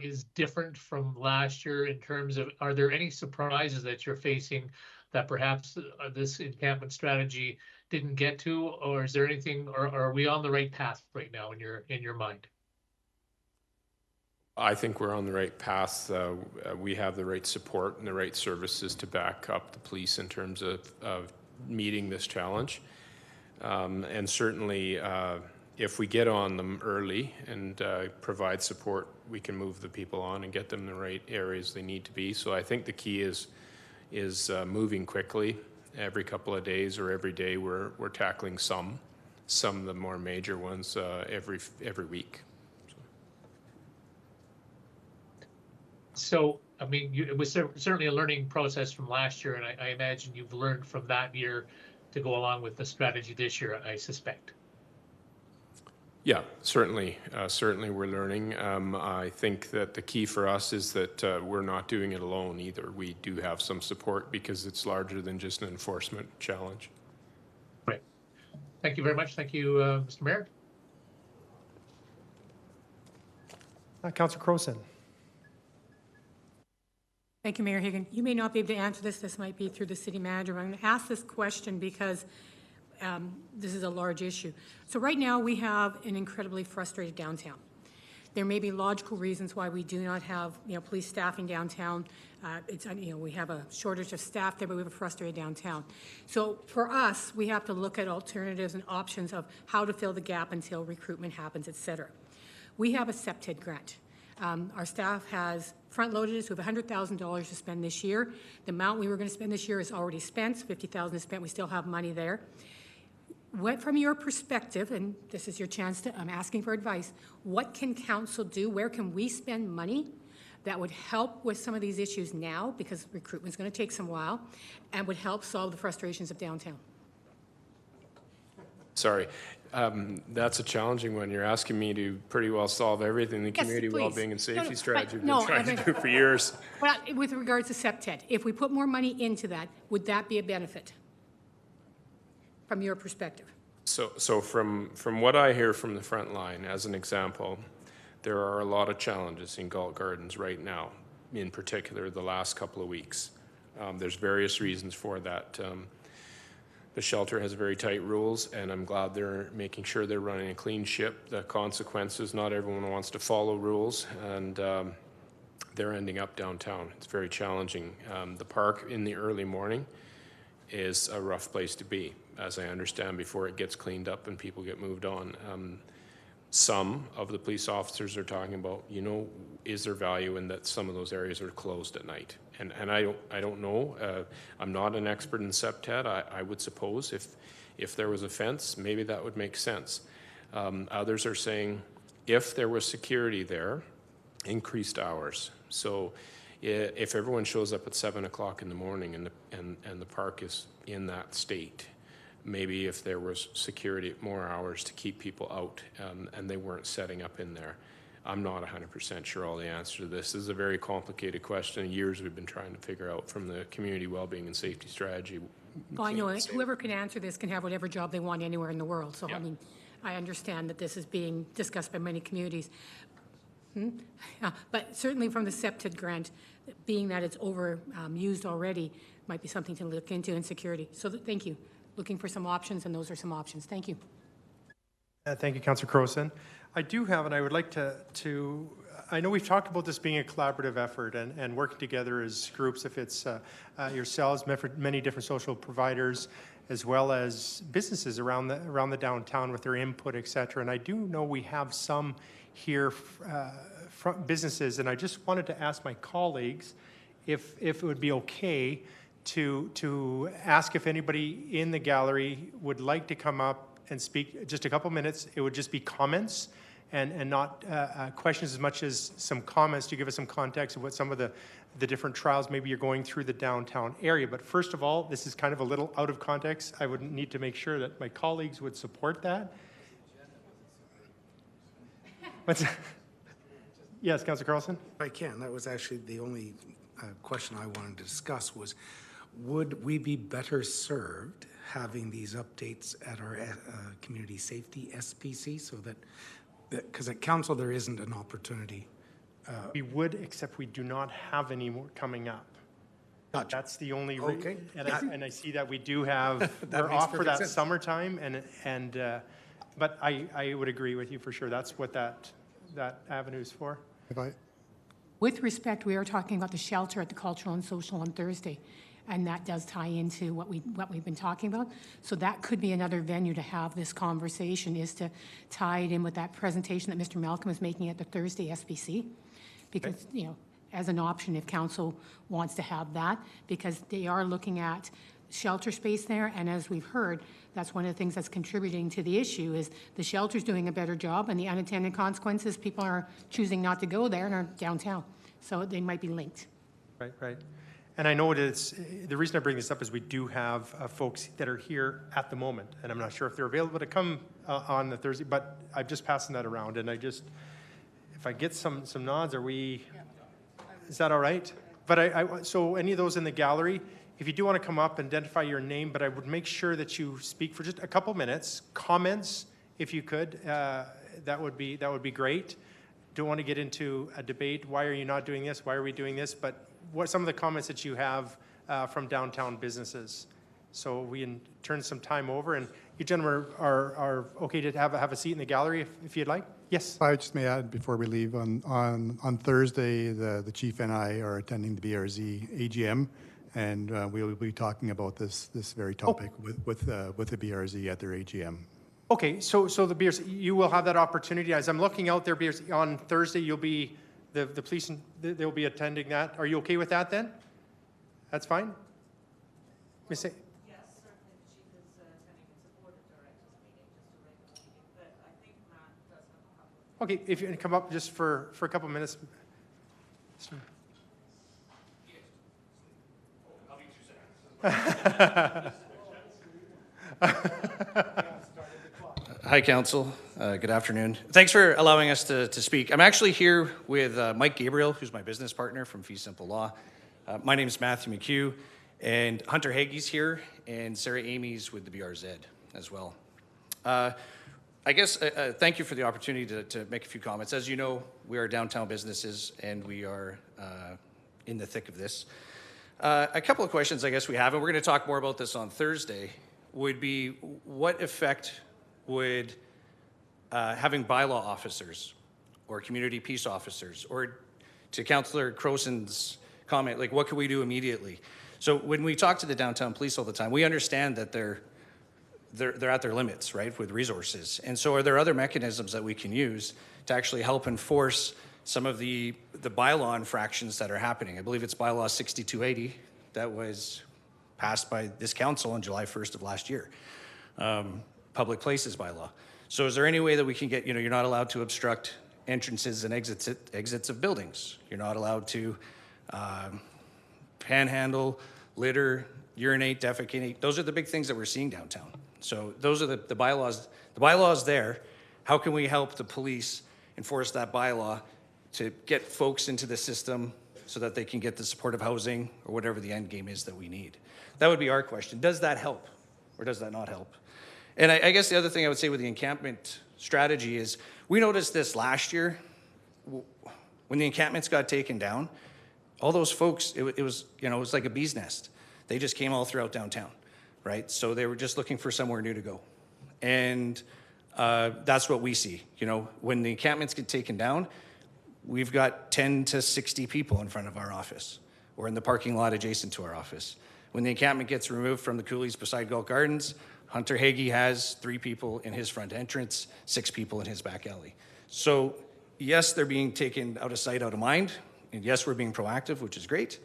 is different from last year in terms of, are there any surprises that you're facing that perhaps this encampment strategy didn't get to, or is there anything, or are we on the right path right now in your mind? I think we're on the right path. We have the right support and the right services to back up the police in terms of meeting this challenge. And certainly if we get on them early and provide support, we can move the people on and get them in the right areas they need to be. So I think the key is moving quickly. Every couple of days or every day, we're tackling some of the more major ones every week. So, I mean, it was certainly a learning process from last year, and I imagine you've learned from that year to go along with the strategy this year, I suspect. Yeah, certainly. Certainly we're learning. I think that the key for us is that we're not doing it alone either. We do have some support because it's larger than just an enforcement challenge. Right. Thank you very much. Thank you, Mr. Mayor. Councillor Crowson. Thank you, Mayor Higgin. You may not be able to answer this. This might be through the city manager. I'm going to ask this question because this is a large issue. So right now we have an incredibly frustrated downtown. There may be logical reasons why we do not have, police staffing downtown. We have a shortage of staff there, but we have a frustrated downtown. So for us, we have to look at alternatives and options of how to fill the gap until recruitment happens, et cetera. We have a CEPTED grant. Our staff has front-loaded us. We have $100,000 to spend this year. The amount we were going to spend this year is already spent. $50,000 is spent. We still have money there. What, from your perspective, and this is your chance to, I'm asking for advice, what can council do? Where can we spend money that would help with some of these issues now, because recruitment's going to take some while, and would help solve the frustrations of downtown? Sorry, that's a challenging one. You're asking me to pretty well solve everything the community please. well-being and safety strategy we've no, been trying to do for years. But with regards to CEPTED, if we put more money into that, would that be a benefit from your perspective? So from what I hear from the front line, as an example, there are a lot of challenges in Galt Gardens right now, in particular the last couple of weeks. There's various reasons for that. The shelter has very tight rules, and I'm glad they're making sure they're running a clean ship. The consequences, not everyone wants to follow rules, and they're ending up downtown. It's very challenging. The park in the early morning is a rough place to be, as I understand, before it gets cleaned up and people get moved on. Some of the police officers are talking about, is there value in that some of those areas are closed at night? And I don't know. I'm not an expert in CEPTED. I would suppose if there was a fence, maybe that would make sense. Others are saying if there was security there, increased hours. So if everyone shows up at 7 o'clock in the morning and the park is in that state, maybe if there was security, more hours to keep people out and they weren't setting up in there. I'm not 100% sure all the answer to this. This is a very complicated question. Years we've been trying to figure out from the community well-being and safety strategy. Well, I know whoever can answer this can have whatever job they want anywhere in the world. So, yeah. I understand that this is being discussed by many communities. But certainly from the CEPTED grant, being that it's overused already, might be something to look into in security. So thank you. Looking for some options, and those are some options. Thank you. Thank you, Councillor Crowson. I do have, and I would like to I know we've talked about this being a collaborative effort and working together as groups, if it's yourselves, many different social providers, as well as businesses around the downtown with their input, et cetera. And I do know we have some here from businesses, and I just wanted to ask my colleagues if it would be okay to ask if anybody in the gallery would like to come up and speak just a couple minutes. It would just be comments and not questions as much as some comments to give us some context of what some of the different trials maybe you're going through the downtown area. But first of all, this is kind of a little out of context. I would need to make sure that my colleagues would support that. Yes, Councillor Carlson? If I can, that was actually the only question I wanted to discuss was, would we be better served having these updates at our community safety SPC so that, because at council there isn't an opportunity. We would, except we do not have any more coming up. Gotcha. That's the only okay. And I see that we do have, we're off for that summertime, but I would agree with you for sure. That's what that avenue is for. With respect, we are talking about the shelter at the Cultural and Social on Thursday. and that does tie into what we've been talking about. So that could be another venue to have this conversation, is to tie it in with that presentation that Mr. Malcolm is making at the Thursday SBC. Because, you know, as an option if council wants to have that, because they are looking at shelter space there, and as we've heard, that's one of the things that's contributing to the issue is the shelter's doing a better job, and the unintended consequences, people are choosing not to go there and are downtown. So they might be linked. Right, right. And I know it's, the reason I bring this up is we do have folks that are here at the moment, and I'm not sure if they're available to come on the Thursday, but I'm just passing that around, and I just, if I get some nods, are we, is that all right? But so any of those in the gallery, if you do want to come up, identify your name, but I would make sure that you speak for just a couple minutes. Comments, if you could, that would be great. Don't want to get into a debate. Why are you not doing this? Why are we doing this? But what are some of the comments that you have from downtown businesses? So we can turn some time over, and you gentlemen are okay to have a seat in the gallery if you'd like. Yes. I just may add before we leave, on Thursday, the chief and I are attending the BRZ AGM, and we will be talking about this very topic with the BRZ at their AGM. Okay, so the BRZ, you will have that opportunity. As I'm looking out there, BRZ, on Thursday, you'll be, the police, they'll be attending that. Are you okay with that then? That's fine? Miss A- Yes, certainly the chief is attending in support of directors meeting, just a regular meeting, but I think Matt does have a couple of... Okay, if you can come up just for a couple minutes. Hi, Council. Good afternoon. Thanks for allowing us to speak. I'm actually here with Mike Gabriel, who's my business partner from Fee Simple Law. My name is Matthew McHugh, and Hunter Hagee's here, and Sarah Amy's with the BRZ as well. I guess, thank you for the opportunity to make a few comments. As you know, we are downtown businesses, and we are in the thick of this. A couple of questions I guess we have, and we're going to talk more about this on Thursday, would be what effect would having bylaw officers or community peace officers, or to Councillor Croson's comment, like what can we do immediately? So when we talk to the downtown police all the time, we understand that they're at their limits, right, with resources. And so are there other mechanisms that we can use to actually help enforce some of the bylaw infractions that are happening? I believe it's bylaw 6280 that was passed by this council on July 1st of last year. Public places bylaw. So is there any way that we can get, you're not allowed to obstruct entrances and exits of buildings. You're not allowed to panhandle, litter, urinate, defecate. Those are the big things that we're seeing downtown. So those are the bylaws. The bylaw is there. How can we help the police enforce that bylaw to get folks into the system so that they can get the supportive housing or whatever the end game is that we need? That would be our question. Does that help or does that not help? And I guess the other thing I would say with the encampment strategy is we noticed this last year when the encampments got taken down. All those folks, it was like a bee's nest. They just came all throughout downtown, right? So they were just looking for somewhere new to go. And that's what we see. When the encampments get taken down, we've got 10 to 60 people in front of our office or in the parking lot adjacent to our office. When the encampment gets removed from the coulees beside Galt Gardens, Hunter Hagee has 3 people in his front entrance, 6 people in his back alley. So yes, they're being taken out of sight, out of mind. And yes, we're being proactive, which is great.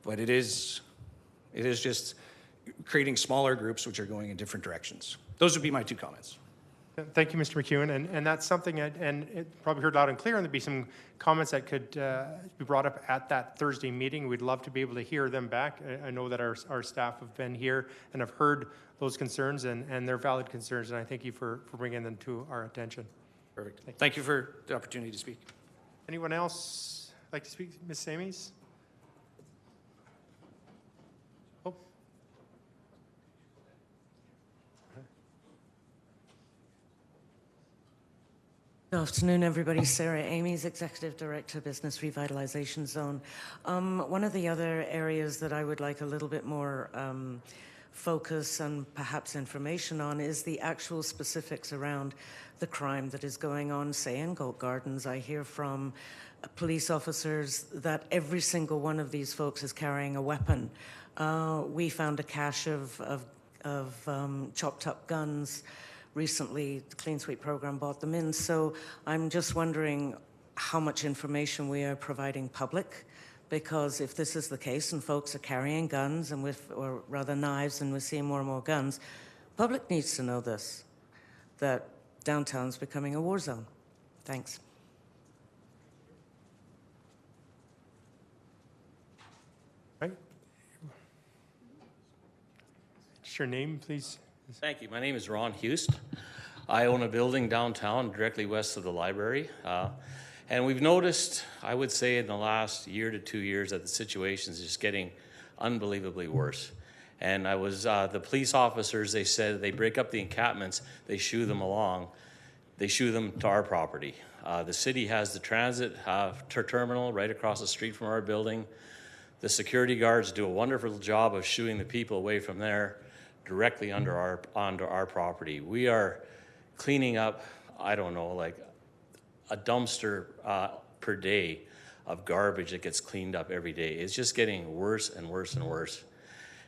But it is just creating smaller groups which are going in different directions. Those would be my 2 comments. Thank you, Mr. McEwen. And that's something, and it probably heard loud and clear, and there'd be some comments that could be brought up at that Thursday meeting. We'd love to be able to hear them back. I know that our staff have been here and have heard those concerns, and they're valid concerns, and I thank you for bringing them to our attention. Perfect. Thank you for the opportunity to speak. Anyone else like to speak? Ms. Samies? Oh. Good afternoon, everybody. Sarah Amy's Executive Director, Business Revitalization Zone. One of the other areas that I would like a little bit more focus and perhaps information on is the actual specifics around the crime that is going on, say, in Galt Gardens. I hear from police officers that every single one of these folks is carrying a weapon. We found a cache of chopped up guns recently. The Clean Sweep program bought them in. So I'm just wondering how much information we are providing public, because if this is the case and folks are carrying guns and or rather knives, and we're seeing more and more guns, public needs to know this, that downtown's becoming a war zone. Thanks. Right. Just your name, please. Thank you. My name is Ron Hust. I own a building downtown directly west of the library. And we've noticed, I would say in the last year to 2 years, that the situation is just getting unbelievably worse. And I was, the police officers, they said they break up the encampments, they shoo them along, they shoo them to our property. The city has the transit terminal right across the street from our building. The security guards do a wonderful job of shooing the people away from there directly onto our property. We are cleaning up, I don't know, like a dumpster per day of garbage that gets cleaned up every day. It's just getting worse and worse and worse.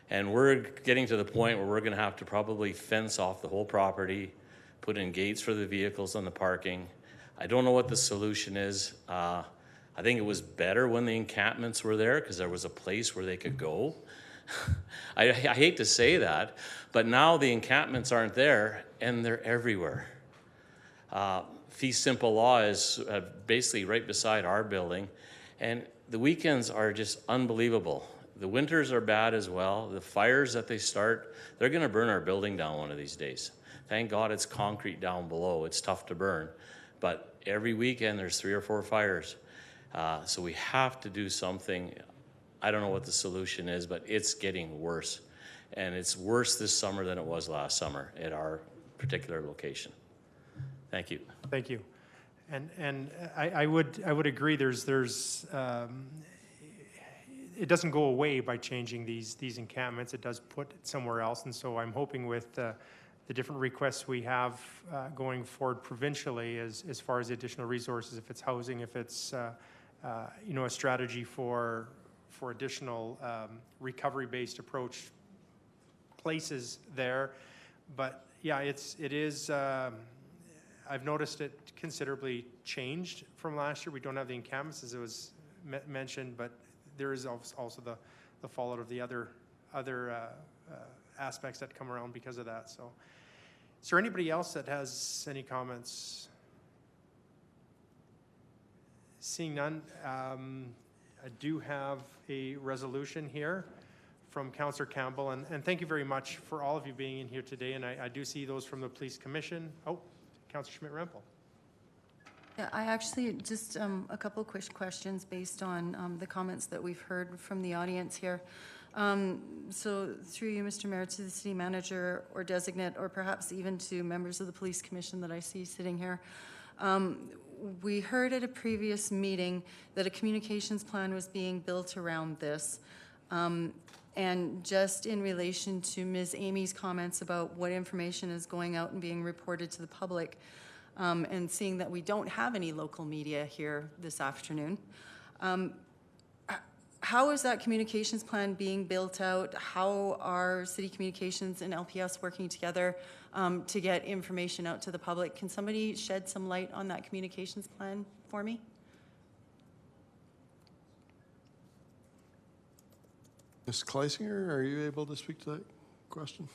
And we're getting to the point where we're gonna have to probably fence off the whole property, put in gates for the vehicles on the parking. I don't know what the solution is. I think it was better when the encampments were there because there was a place where they could go. I hate to say that, but now the encampments aren't there and they're everywhere. Fee Simple Law is basically right beside our building, and the weekends are just unbelievable. The winters are bad as well. The fires that they start, they're gonna burn our building down one of these days. Thank God it's concrete down below. It's tough to burn, but every weekend there's 3 or 4 fires. So we have to do something. I don't know what the solution is, but it's getting worse. And it's worse this summer than it was last summer at our particular location. Thank you. Thank you. And I would agree. There's it doesn't go away by changing these encampments. It does put it somewhere else. And so I'm hoping with the different requests we have going forward provincially, as far as additional resources, if it's housing, if it's you know, a strategy for additional recovery-based approach places there. But yeah, it is. I've noticed it considerably changed from last year. We don't have the encampments, as it was mentioned, but there is also the fallout of the other aspects that come around because of that. So, is there anybody else that has any comments? Seeing none, I do have a resolution here from Councillor Campbell, and thank you very much for all of you being in here today. And I do see those from the Police Commission. Oh, Councillor Schmidt-Rempel. Yeah, I actually just a couple quick questions based on the comments that we've heard from the audience here. So through you, Mr. Mayor, to the city manager or designate, or perhaps even to members of the Police Commission that I see sitting here. We heard at a previous meeting that a communications plan was being built around this. And just in relation to Ms. Amy's comments about what information is going out and being reported to the public, and seeing that we don't have any local media here this afternoon, how is that communications plan being built out? How are city communications and LPS working together to get information out to the public? Can somebody shed some light on that communications plan for me? Ms. Kleisinger, are you able to speak to that question?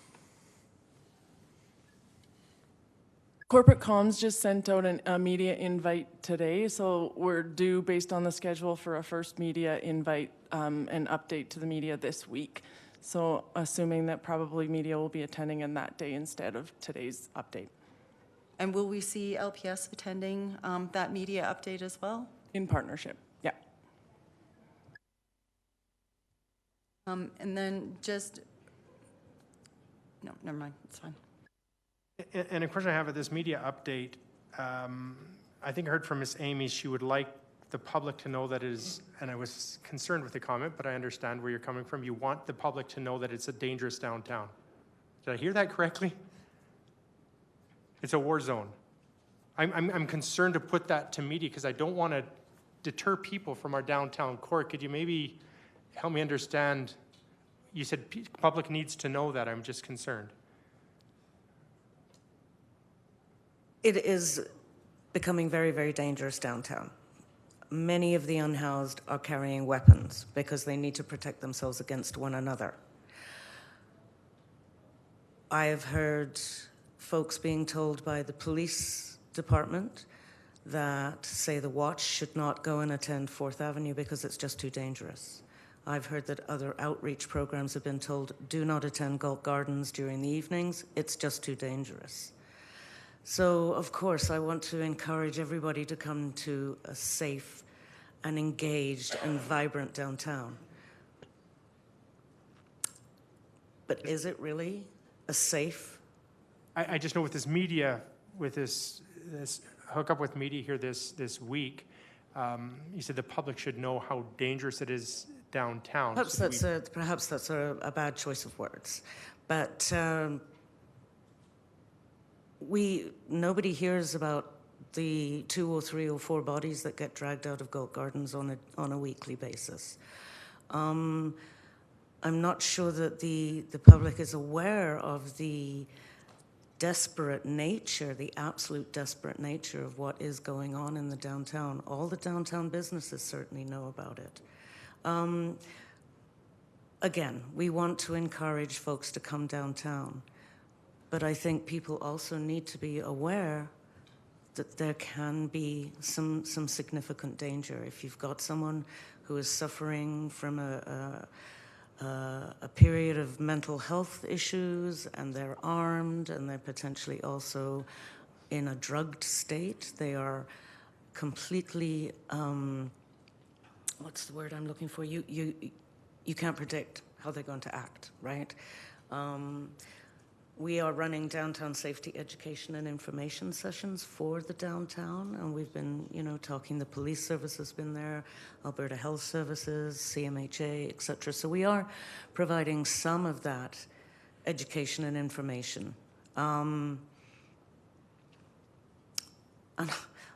Corporate Comms just sent out a media invite today, so we're due, based on the schedule, for a first media invite and update to the media this week. So assuming that probably media will be attending on that day instead of today's update. And will we see LPS attending that media update as well? In partnership, yeah. And then just, no, never mind, it's fine. And a question I have at this media update, I think I heard from Ms. Amy, she would like the public to know that it is, and I was concerned with the comment, but I understand where you're coming from. You want the public to know that it's a dangerous downtown. Did I hear that correctly? It's a war zone. I'm concerned to put that to media because I don't want to deter people from our downtown core. Could you maybe help me understand, you said public needs to know that. I'm just concerned. It is becoming very, very dangerous downtown. Many of the unhoused are carrying weapons because they need to protect themselves against one another. I have heard folks being told by the police department that, say, the Watch should not go and attend 4th Avenue because it's just too dangerous. I've heard that other outreach programs have been told, do not attend Galt Gardens during the evenings, it's just too dangerous. So, of course, I want to encourage everybody to come to a safe and engaged and vibrant downtown. But is it really a safe? I just know with this media, with this hookup with media here this week, you said the public should know how dangerous it is downtown. Perhaps that's a bad choice of words, but nobody hears about the 2 or 3 or 4 bodies that get dragged out of Galt Gardens on a weekly basis. I'm not sure that the public is aware of the desperate nature, the absolute desperate nature of what is going on in the downtown. All the downtown businesses certainly know about it. Again, we want to encourage folks to come downtown, but I think people also need to be aware that there can be some significant danger. If you've got someone who is suffering from a period of mental health issues and they're armed and they're potentially also in a drugged state, they are completely, what's the word I'm looking for? You can't predict how they're going to act, right? We are running downtown safety education and information sessions for the downtown, and we've been, talking. The police service has been there, Alberta Health Services, CMHA, et cetera. So we are providing some of that education and information. And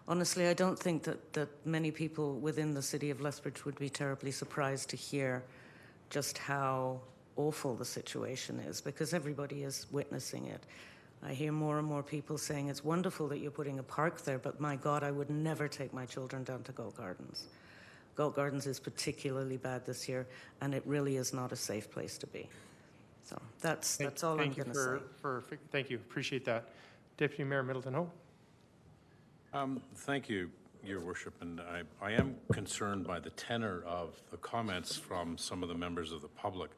honestly, I don't think that many people within the city of Lethbridge would be terribly surprised to hear just how awful the situation is, because everybody is witnessing it. I hear more and more people saying it's wonderful that you're putting a park there, but my God, I would never take my children down to Galt Gardens. Galt Gardens is particularly bad this year, and it really is not a safe place to be. So that's all I'm going to say. Thank you. Appreciate that. Deputy Mayor Middleton-Ho. Thank you, Your Worship, and I am concerned by the tenor of the comments from some of the members of the public.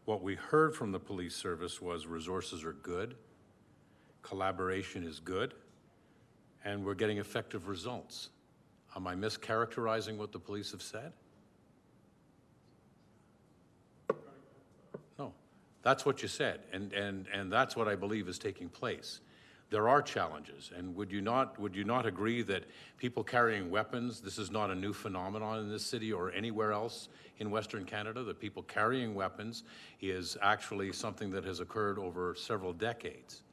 What we heard from the police service was resources are good, collaboration is good, and we're getting effective results. Am I mischaracterizing what the police have said? No, that's what you said, and that's what I believe is taking place. There are challenges, and would you not agree that people carrying weapons, this is not a new phenomenon in this city or anywhere else in Western Canada, that people carrying weapons is actually something that has occurred over several decades.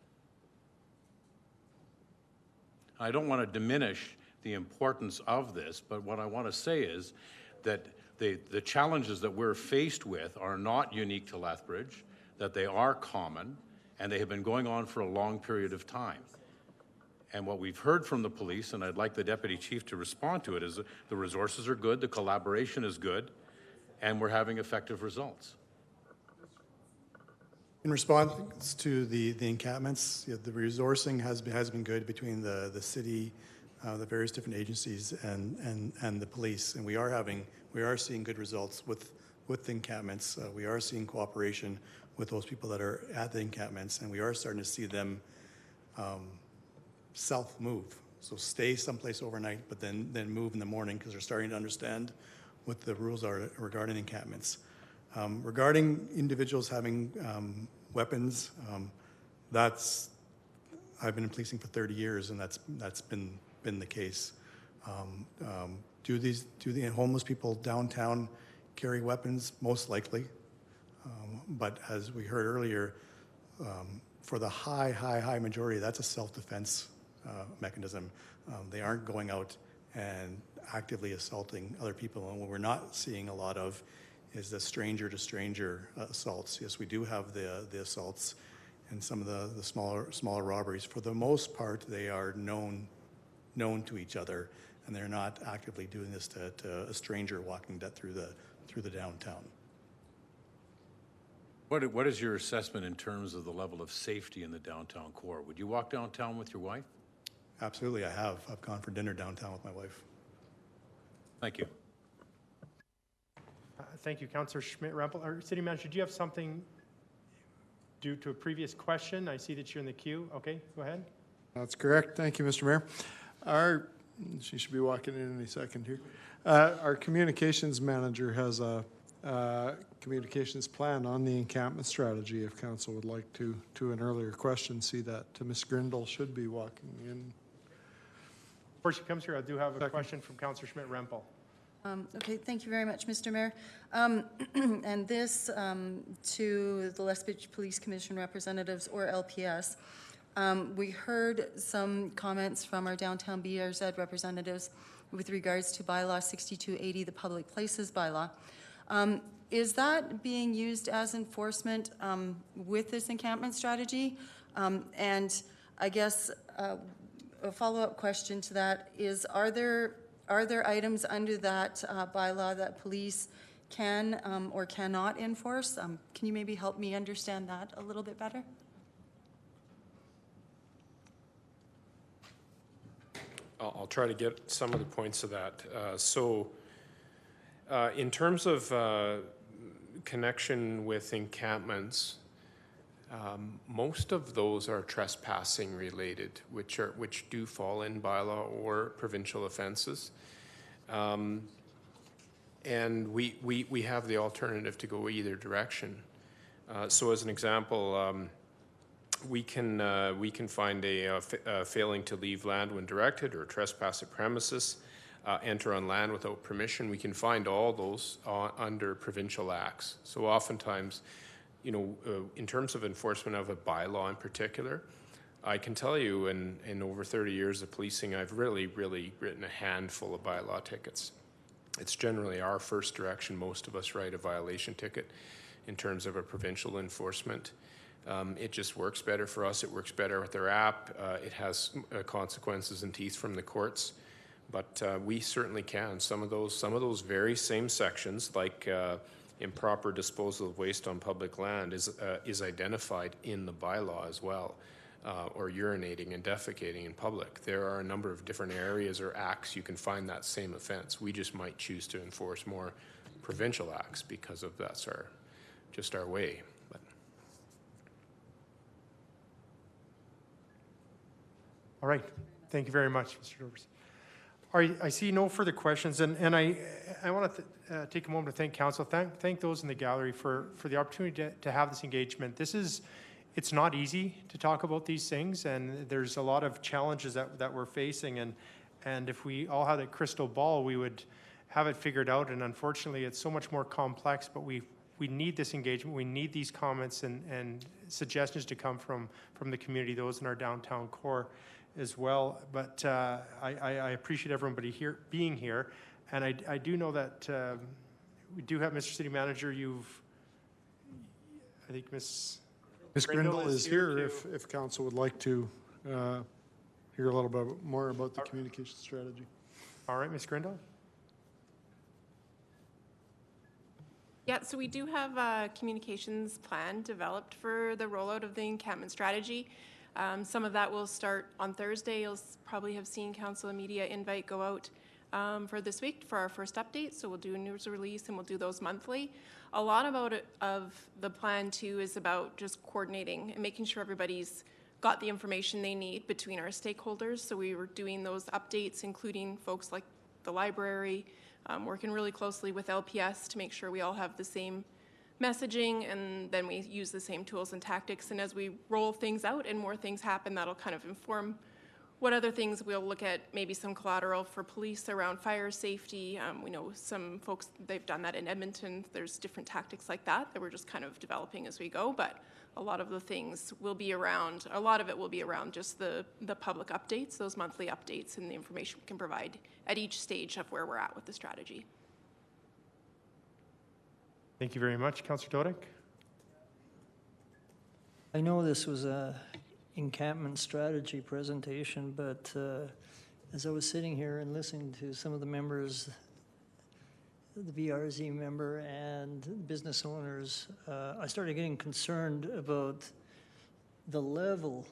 I don't want to diminish the importance of this, but what I want to say is that the challenges that we're faced with are not unique to Lethbridge, that they are common, and they have been going on for a long period of time. And what we've heard from the police, and I'd like the Deputy Chief to respond to it, is that the resources are good, the collaboration is good, and we're having effective results. In response to the encampments, the resourcing has been good between the city, the various different agencies, and the police, and we are seeing good results with the encampments. We are seeing cooperation with those people that are at the encampments, and we are starting to see them self-move. So stay someplace overnight, but then move in the morning, because they're starting to understand what the rules are regarding encampments. Regarding individuals having weapons, I've been in policing for 30 years, and that's been the case. Do the homeless people downtown carry weapons? Most likely. But as we heard earlier, for the high majority, that's a self-defense mechanism. They aren't going out and actively assaulting other people. And what we're not seeing a lot of is the stranger-to-stranger assaults. Yes, we do have the assaults and some of the smaller robberies. For the most part, they are known to each other, and they're not actively doing this to a stranger walking through the downtown. What is your assessment in terms of the level of safety in the downtown core? Would you walk downtown with your wife? Absolutely, I have. I've gone for dinner downtown with my wife. Thank you. Thank you, Councillor Schmidt-Rempel. Our City Manager, do you have something due to a previous question? I see that you're in the queue. Okay, go ahead. That's correct. Thank you, Mr. Mayor. She should be walking in any second here. Our communications manager has a communications plan on the encampment strategy. If council would like to an earlier question, see that Ms. Grindle should be walking in. Before she comes here, I do have a question from Councillor Schmidt-Rempel. Okay, thank you very much, Mr. Mayor. And this to the Lethbridge Police Commission representatives, or LPS. We heard some comments from our downtown BRZ representatives with regards to bylaw 6280, the public places bylaw. Is that being used as enforcement with this encampment strategy? And I guess a follow-up question to that is, are there items under that bylaw that police can or cannot enforce? Can you maybe help me understand that a little bit better? I'll try to get some of the points of that. In terms of connection with encampments, most of those are trespassing related, which do fall in bylaw or provincial offenses. And we have the alternative to go either direction. So as an example, we can find a failing to leave land when directed, or trespass at premises, enter on land without permission. We can find all those under provincial acts. So oftentimes, you know, in terms of enforcement of a bylaw in particular, I can tell you in over 30 years of policing, I've really written a handful of bylaw tickets. It's generally our first direction. Most of us write a violation ticket in terms of a provincial enforcement. It just works better for us. It works better with our app. It has consequences and teeth from the courts, but we certainly can. Some of those very same sections, like improper disposal of waste on public land, is identified in the bylaw as well, or urinating and defecating in public. There are a number of different areas or acts you can find that same offense. We just might choose to enforce more provincial acts because of that's just our way. All right. Thank you very much, Mr. Dobers. All right, I see no further questions, and I want to take a moment to thank council, thank those in the gallery for the opportunity to have this engagement. It's not easy to talk about these things, and there's a lot of challenges that we're facing, and if we all had a crystal ball, we would have it figured out, and unfortunately, it's so much more complex, but we need this engagement, we need these comments and suggestions to come from the community, those in our downtown core as well. But I appreciate everybody here being here, and I do know that we do have Mr. City Manager. I think Ms. Grindle is here if council would like to hear a little bit more about the communication strategy. All right, Ms. Grindle. Yeah, so we do have a communications plan developed for the rollout of the encampment strategy. Some of that will start on Thursday. You'll probably have seen council and media invite go out for this week for our first update. So we'll do a news release and we'll do those monthly. A lot of the plan too is about just coordinating and making sure everybody's got the information they need between our stakeholders. So we were doing those updates, including folks like the library, working really closely with LPS to make sure we all have the same messaging, and then we use the same tools and tactics. And as we roll things out and more things happen, that'll kind of inform what other things we'll look at, maybe some collateral for police around fire safety. We know some folks, they've done that in Edmonton. There's different tactics like that we're just kind of developing as we go, but a lot of the things will be around, a lot of it will be around just the public updates, those monthly updates, and the information we can provide at each stage of where we're at with the strategy. Thank you very much. Councillor Dodick? I know this was a encampment strategy presentation, but as I was sitting here and listening to some of the members, the BRZ member and business owners, I started getting concerned about the level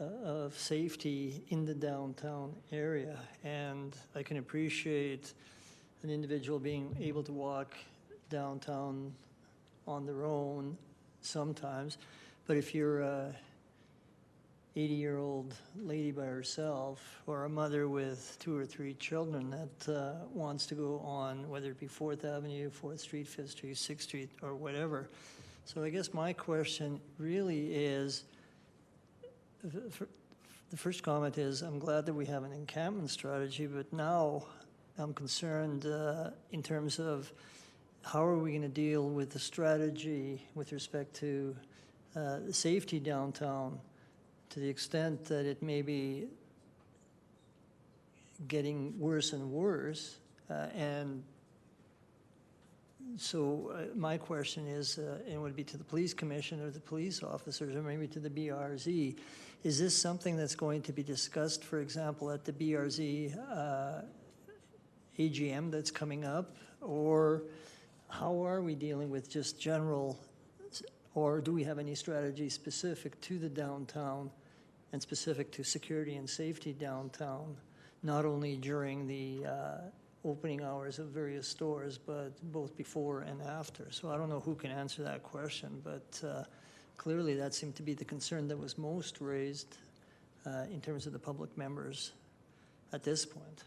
of safety in the downtown area. And I can appreciate an individual being able to walk downtown on their own sometimes, but if you're a 80-year-old lady by herself, or a mother with 2 or 3 children that wants to go on, whether it be 4th Avenue, 4th Street, 5th Street, 6th Street, or whatever. So I guess my question really is, the first comment is, I'm glad that we have an encampment strategy, but now I'm concerned in terms of how are we going to deal with the strategy with respect to the safety downtown, to the extent that it may be getting worse and worse. And so my question is, and it would be to the police commission or the police officers, or maybe to the BRZ, is this something that's going to be discussed, for example, at the BRZ AGM that's coming up? Or how are we dealing with just general, or do we have any strategy specific to the downtown and specific to security and safety downtown, not only during the opening hours of various stores, but both before and after? So I don't know who can answer that question, but clearly that seemed to be the concern that was most raised in terms of the public members at this point.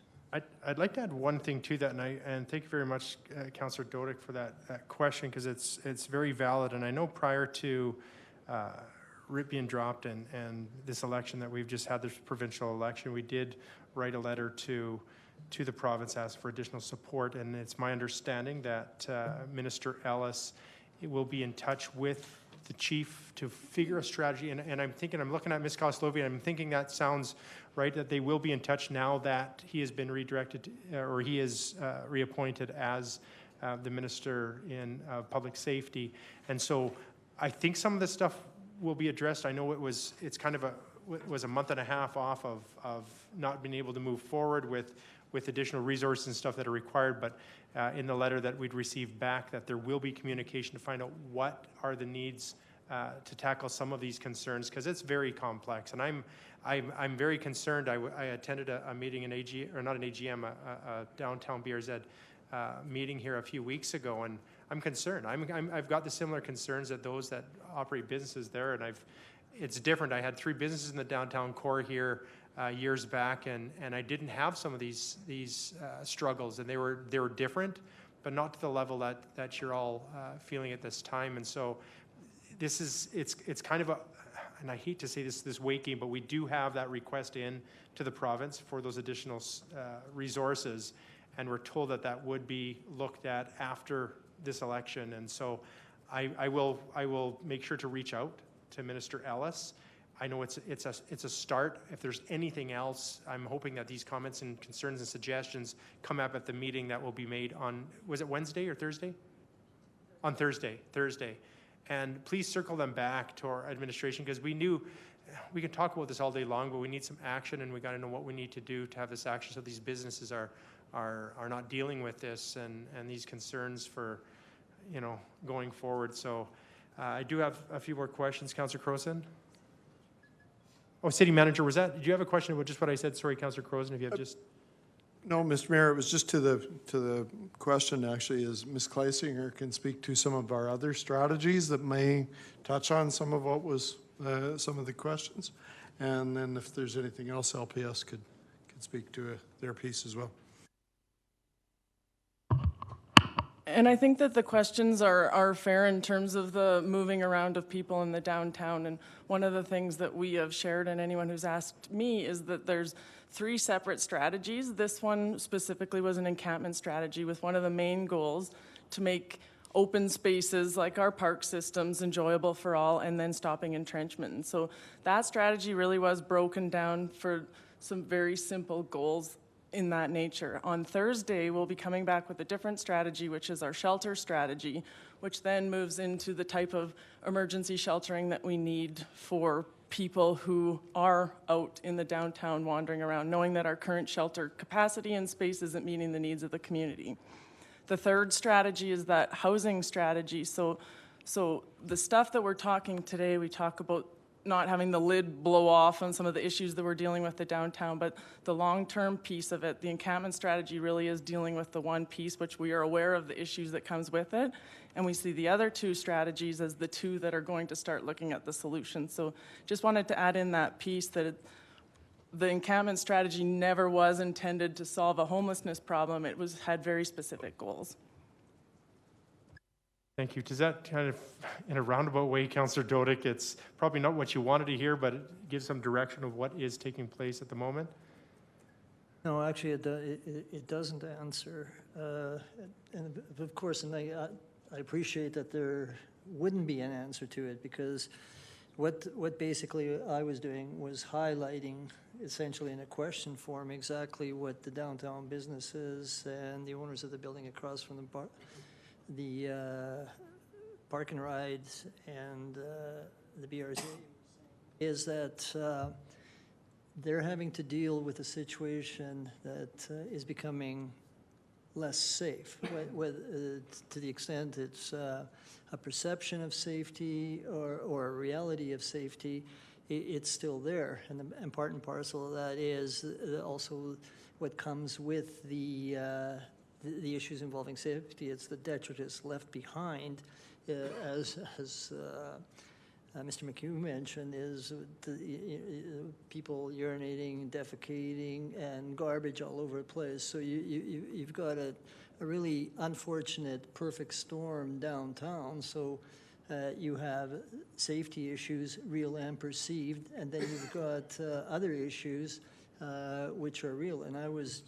I'd like to add one thing to that, and thank you very much, Councillor Dodick, for that question, because it's very valid. And I know prior to RIT being dropped and this election that we've just had, this provincial election, we did write a letter to the province, ask for additional support, and it's my understanding that Minister Ellis will be in touch with the chief to figure a strategy. And I'm looking at Ms. Koslovian, I'm thinking that sounds right, that they will be in touch now that he has been redirected, or he is reappointed as the Minister in Public Safety. And so I think some of this stuff will be addressed. I know it was a month and a half off of not being able to move forward with additional resources and stuff that are required, but in the letter that we'd received back, that there will be communication to find out what are the needs to tackle some of these concerns, because it's very complex. And I'm very concerned. I attended a meeting in a downtown BRZ meeting here a few weeks ago, and I'm concerned. I've got the similar concerns that those that operate businesses there, and it's different. I had 3 businesses in the downtown core here years back, and I didn't have some of these struggles, and they were different, but not to the level that you're all feeling at this time. And so it's kind of and I hate to say this weight game, but we do have that request in to the province for those additional resources, and we're told that would be looked at after this election. And so I will make sure to reach out to Minister Ellis. I know it's a start. If there's anything else, I'm hoping that these comments and concerns and suggestions come up at the meeting that will be made on, was it Wednesday or Thursday? On Thursday. And please circle them back to our administration, because we can talk about this all day long, but we need some action, and we got to know what we need to do to have this action so these businesses are not dealing with this and these concerns for, going forward. So I do have a few more questions. Councillor Croson? Oh, City Manager, did you have a question about just what I said? Sorry, Councillor Croson, if you have just... No, Mr. Mayor, it was just to the question, actually, is Ms. Kleisinger can speak to some of our other strategies that may touch on some of what was some of the questions. And then if there's anything else, LPS could speak to their piece as well. And I think that the questions are fair in terms of the moving around of people in the downtown. And one of the things that we have shared, and anyone who's asked me, is that there's 3 separate strategies. This one specifically was an encampment strategy with one of the main goals to make open spaces like our park systems enjoyable for all, and then stopping entrenchment. And so that strategy really was broken down for some very simple goals in that nature. On Thursday, we'll be coming back with a different strategy, which is our shelter strategy, which then moves into the type of emergency sheltering that we need for people who are out in the downtown wandering around, knowing that our current shelter capacity and space isn't meeting the needs of the community. The third strategy is that housing strategy. So the stuff that we're talking today, we talk about not having the lid blow off on some of the issues that we're dealing with the downtown, but the long-term piece of it, the encampment strategy really is dealing with the one piece, which we are aware of the issues that comes with it, and we see the other two strategies as the two that are going to start looking at the solution. So just wanted to add in that piece that the encampment strategy never was intended to solve a homelessness problem. It had very specific goals. Thank you. Does that kind of, in a roundabout way, Councillor Dodick, it's probably not what you wanted to hear, but it gives some direction of what is taking place at the moment? No, actually, it doesn't answer. And of course, and I appreciate that there wouldn't be an answer to it, because what basically I was doing was highlighting, essentially in a question form, exactly what the downtown businesses and the owners of the building across from the park and rides and the BRZ is that they're having to deal with a situation that is becoming less safe, to the extent it's a perception of safety or a reality of safety. It's still there, and part and parcel of that is also what comes with the issues involving safety. It's the detritus left behind, as Mr. McHugh mentioned, is people urinating, defecating, and garbage all over the place. So you've got a really unfortunate perfect storm downtown. So you have safety issues, real and perceived, and then you've got other issues which are real. And I was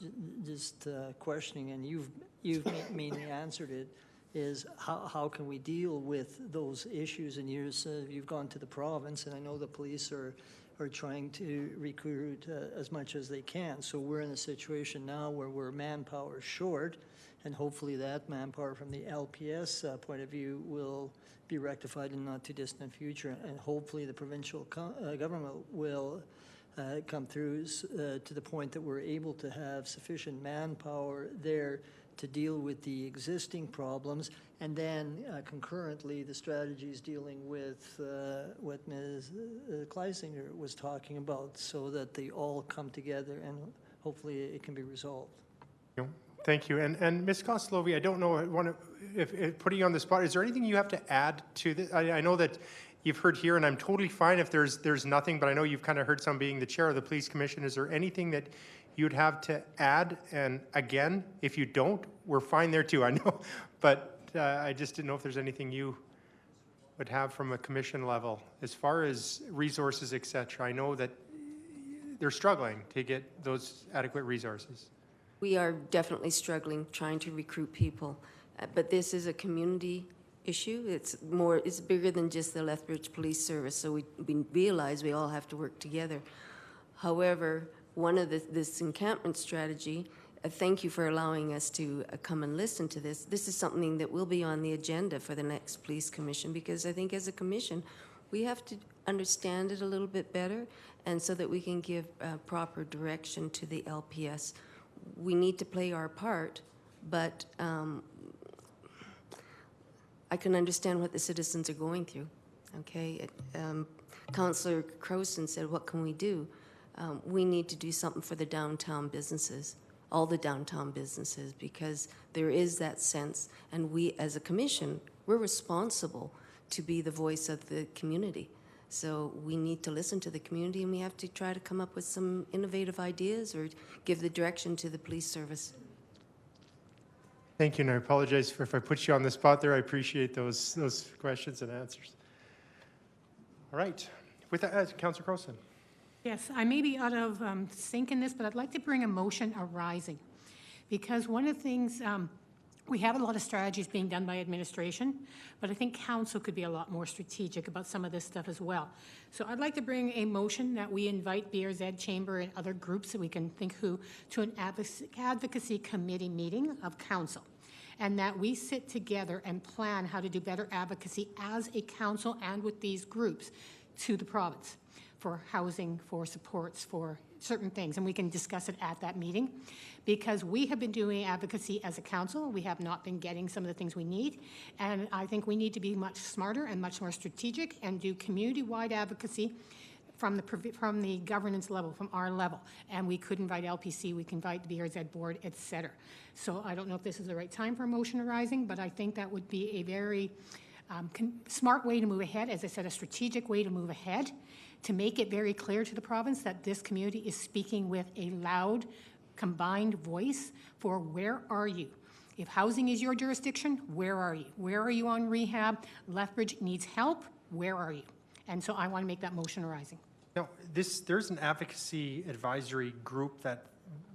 just questioning, and you've mainly answered it, is how can we deal with those issues? And you've gone to the province, and I know the police are trying to recruit as much as they can. So we're in a situation now where we're manpower short, and hopefully that manpower from the LPS point of view will be rectified in not too distant future, and hopefully the provincial government will come through to the point that we're able to have sufficient manpower there to deal with the existing problems, and then concurrently the strategies dealing with what Ms. Kleisinger was talking about, so that they all come together and hopefully it can be resolved. Thank you. And Ms. Koslovi, I don't know, if putting you on the spot, is there anything you have to add to this? I know that you've heard here, and I'm totally fine if there's nothing, but I know you've kind of heard some being the chair of the police commission. Is there anything that you'd have to add? And again, if you don't, we're fine there too, I know. But I just didn't know if there's anything you would have from a commission level as far as resources, et cetera. I know that they're struggling to get those adequate resources. We are definitely struggling trying to recruit people, but this is a community issue. It's bigger than just the Lethbridge Police Service, so we realize we all have to work together. However, one of this encampment strategy, thank you for allowing us to come and listen to this. This is something that will be on the agenda for the next police commission, because I think as a commission, we have to understand it a little bit better, and so that we can give proper direction to the LPS. We need to play our part, but I can understand what the citizens are going through, okay? Councillor Crowson said, what can we do? We need to do something for the downtown businesses, all the downtown businesses, because there is that sense, and we as a commission, we're responsible to be the voice of the community. So we need to listen to the community, and we have to try to come up with some innovative ideas or give the direction to the police service. Thank you, and I apologize if I put you on the spot there. I appreciate those questions and answers. All right. With that, Councillor Crowson. Yes, I may be out of sync in this, but I'd like to bring a motion arising, because one of the things We have a lot of strategies being done by administration, but I think council could be a lot more strategic about some of this stuff as well. So I'd like to bring a motion that we invite BRZ Chamber and other groups that we can think who to an advocacy committee meeting of council, and that we sit together and plan how to do better advocacy as a council and with these groups to the province for housing, for supports, for certain things, and we can discuss it at that meeting. Because we have been doing advocacy as a council, we have not been getting some of the things we need, and I think we need to be much smarter and much more strategic and do community-wide advocacy from the governance level, from our level. And we could invite LPC, we can invite the BRZ board, et cetera. So I don't know if this is the right time for a motion arising, but I think that would be a very smart way to move ahead, as I said, a strategic way to move ahead, to make it very clear to the province that this community is speaking with a loud, combined voice for where are you? If housing is your jurisdiction, where are you? Where are you on rehab? Lethbridge needs help, where are you? And so I want to make that motion arising. Now, there's an advocacy advisory group that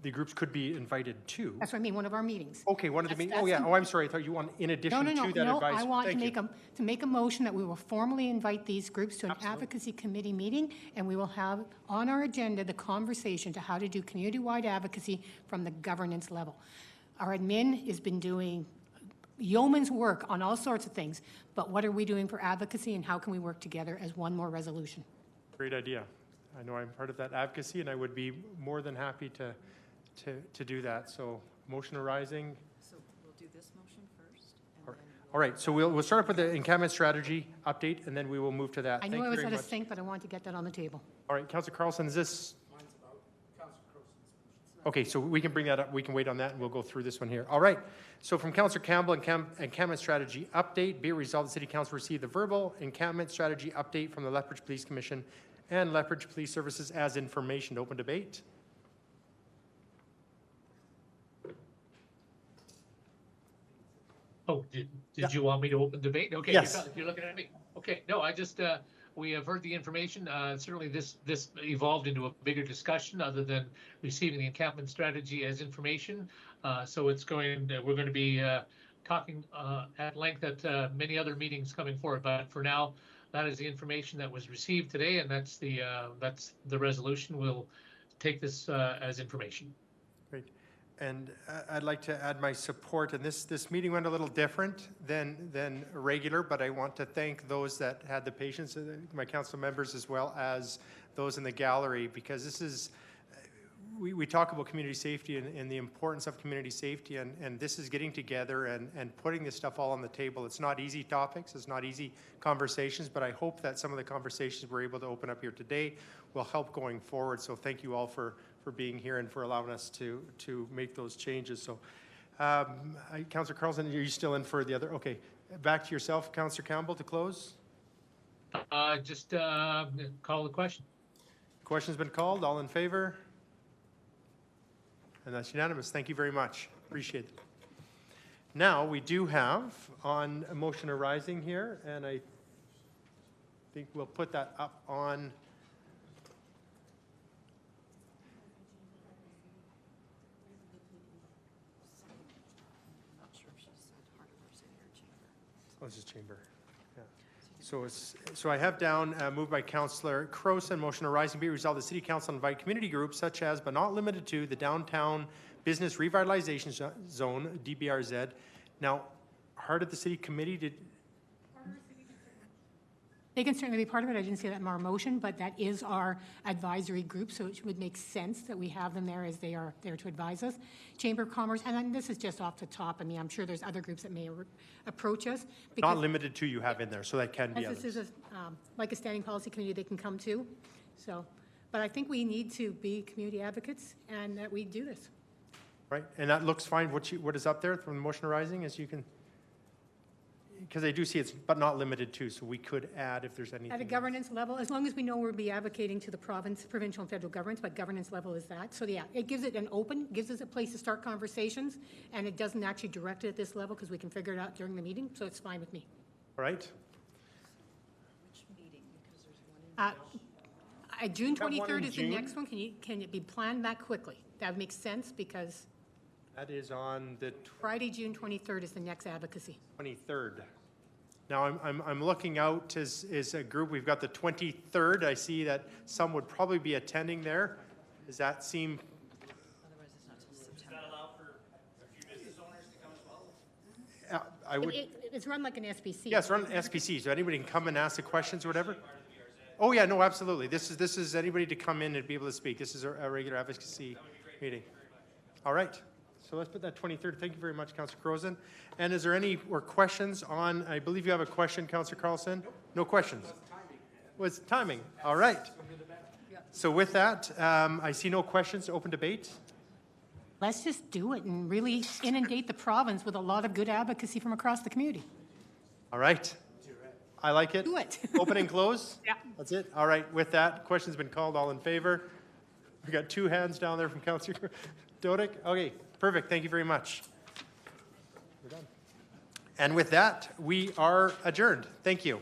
the groups could be invited to. That's what I mean, one of our meetings. Okay, one of the meetings. Oh, yeah. Oh, I'm sorry. I thought you want in addition to that advisory. I want to Thank you. make a motion that we will formally invite these groups to an advocacy committee meeting, and we will have on our agenda the conversation to how to do community-wide advocacy from the governance level. Our admin has been doing yeoman's work on all sorts of things, but what are we doing for advocacy, and how can we work together as one more resolution? Great idea. I know I'm part of that advocacy, and I would be more than happy to do that. So motion arising. So we'll do this motion first. All right, so we'll start up with the encampment strategy update, and then we will move to that. I know I was out of sync, but I want to get that on the table. All right, Councillor Carlson, is this? Okay, so we can bring that up. We can wait on that, and we'll go through this one here. All right. So from Councillor Campbell, encampment strategy update. Be it resolved, the City Council received the verbal encampment strategy update from the Lethbridge Police Commission and Lethbridge Police Services as information. Open debate. Oh, did you want me to open debate? Okay, Yes. you're looking at me. Okay, no, I just, we have heard the information. Certainly this evolved into a bigger discussion other than receiving the encampment strategy as information. So we're going to be talking at length at many other meetings coming forward. But for now, that is the information that was received today, and that's the resolution. We'll take this as information. Great. And I'd like to add my support. And this meeting went a little different than regular, but I want to thank those that had the patience, my council members as well as those in the gallery, because this is, we talk about community safety and the importance of community safety, and this is getting together and putting this stuff all on the table. It's not easy topics, it's not easy conversations, but I hope that some of the conversations we're able to open up here today will help going forward. So thank you all for being here and for allowing us to make those changes. So, Councillor Carlson, are you still in for the other? Okay, back to yourself, Councillor Campbell, to close. Just call the question. Question's been called. All in favor? And that's unanimous. Thank you very much. Appreciate it. Now, we do have on a motion arising here, and I think we'll put that up on. Oh, this is chamber. Yeah. So I have down moved by Councillor Croson, motion arising be resolved the City Council invite community groups such as but not limited to the Downtown Business Revitalization Zone, DBRZ. Now, Heart of the City Committee did. They can certainly be part of it. I didn't see that in our motion, but that is our advisory group, so it would make sense that we have them there as they are there to advise us. Chamber of Commerce, and then this is just off the top. I mean, I'm sure there's other groups that may approach us. Not limited to you have in there, so that can be others. This is like a standing policy committee they can come to. So, but I think we need to be community advocates and that we do this. Right, and that looks fine. What is up there from the motion arising, as you can, because I do see it's but not limited to, so we could add if there's anything. At a governance level, as long as we know we'll be advocating to the province, provincial and federal governments, but governance level is that. So yeah, it gives it an open, gives us a place to start conversations, and it doesn't actually direct it at this level because we can figure it out during the meeting, so it's fine with me. All right. Which meeting? Because there's one in June We have one 23rd in is the June. next one. Can it be planned that quickly? That would make sense because That is on the Friday, June 23rd is the next advocacy. 23rd. Now, I'm looking out as a group. We've got the 23rd. I see that some would probably be attending there. Does that seem? I would. It's run like an SPC. Yes, run SPC, so anybody can come and ask the questions or whatever. Oh, yeah, no, absolutely. This is anybody to come in and be able to speak. This is a regular advocacy meeting. All right, so let's put that 23rd. Thank you very much, Councillor Croson. And is there any or questions on, I believe you have a question, Councillor Carlson? No questions? Was timing, all right. So with that, I see no questions, open debate. Let's just do it and really inundate the province with a lot of good advocacy from across the community. All right. I like it. Do it. Open and close? Yeah. That's it? All right, with that, question's been called, all in favor? We got 2 hands down there from Councillor Dodick. Okay, perfect, thank you very much. We're done. And with that, we are adjourned. Thank you.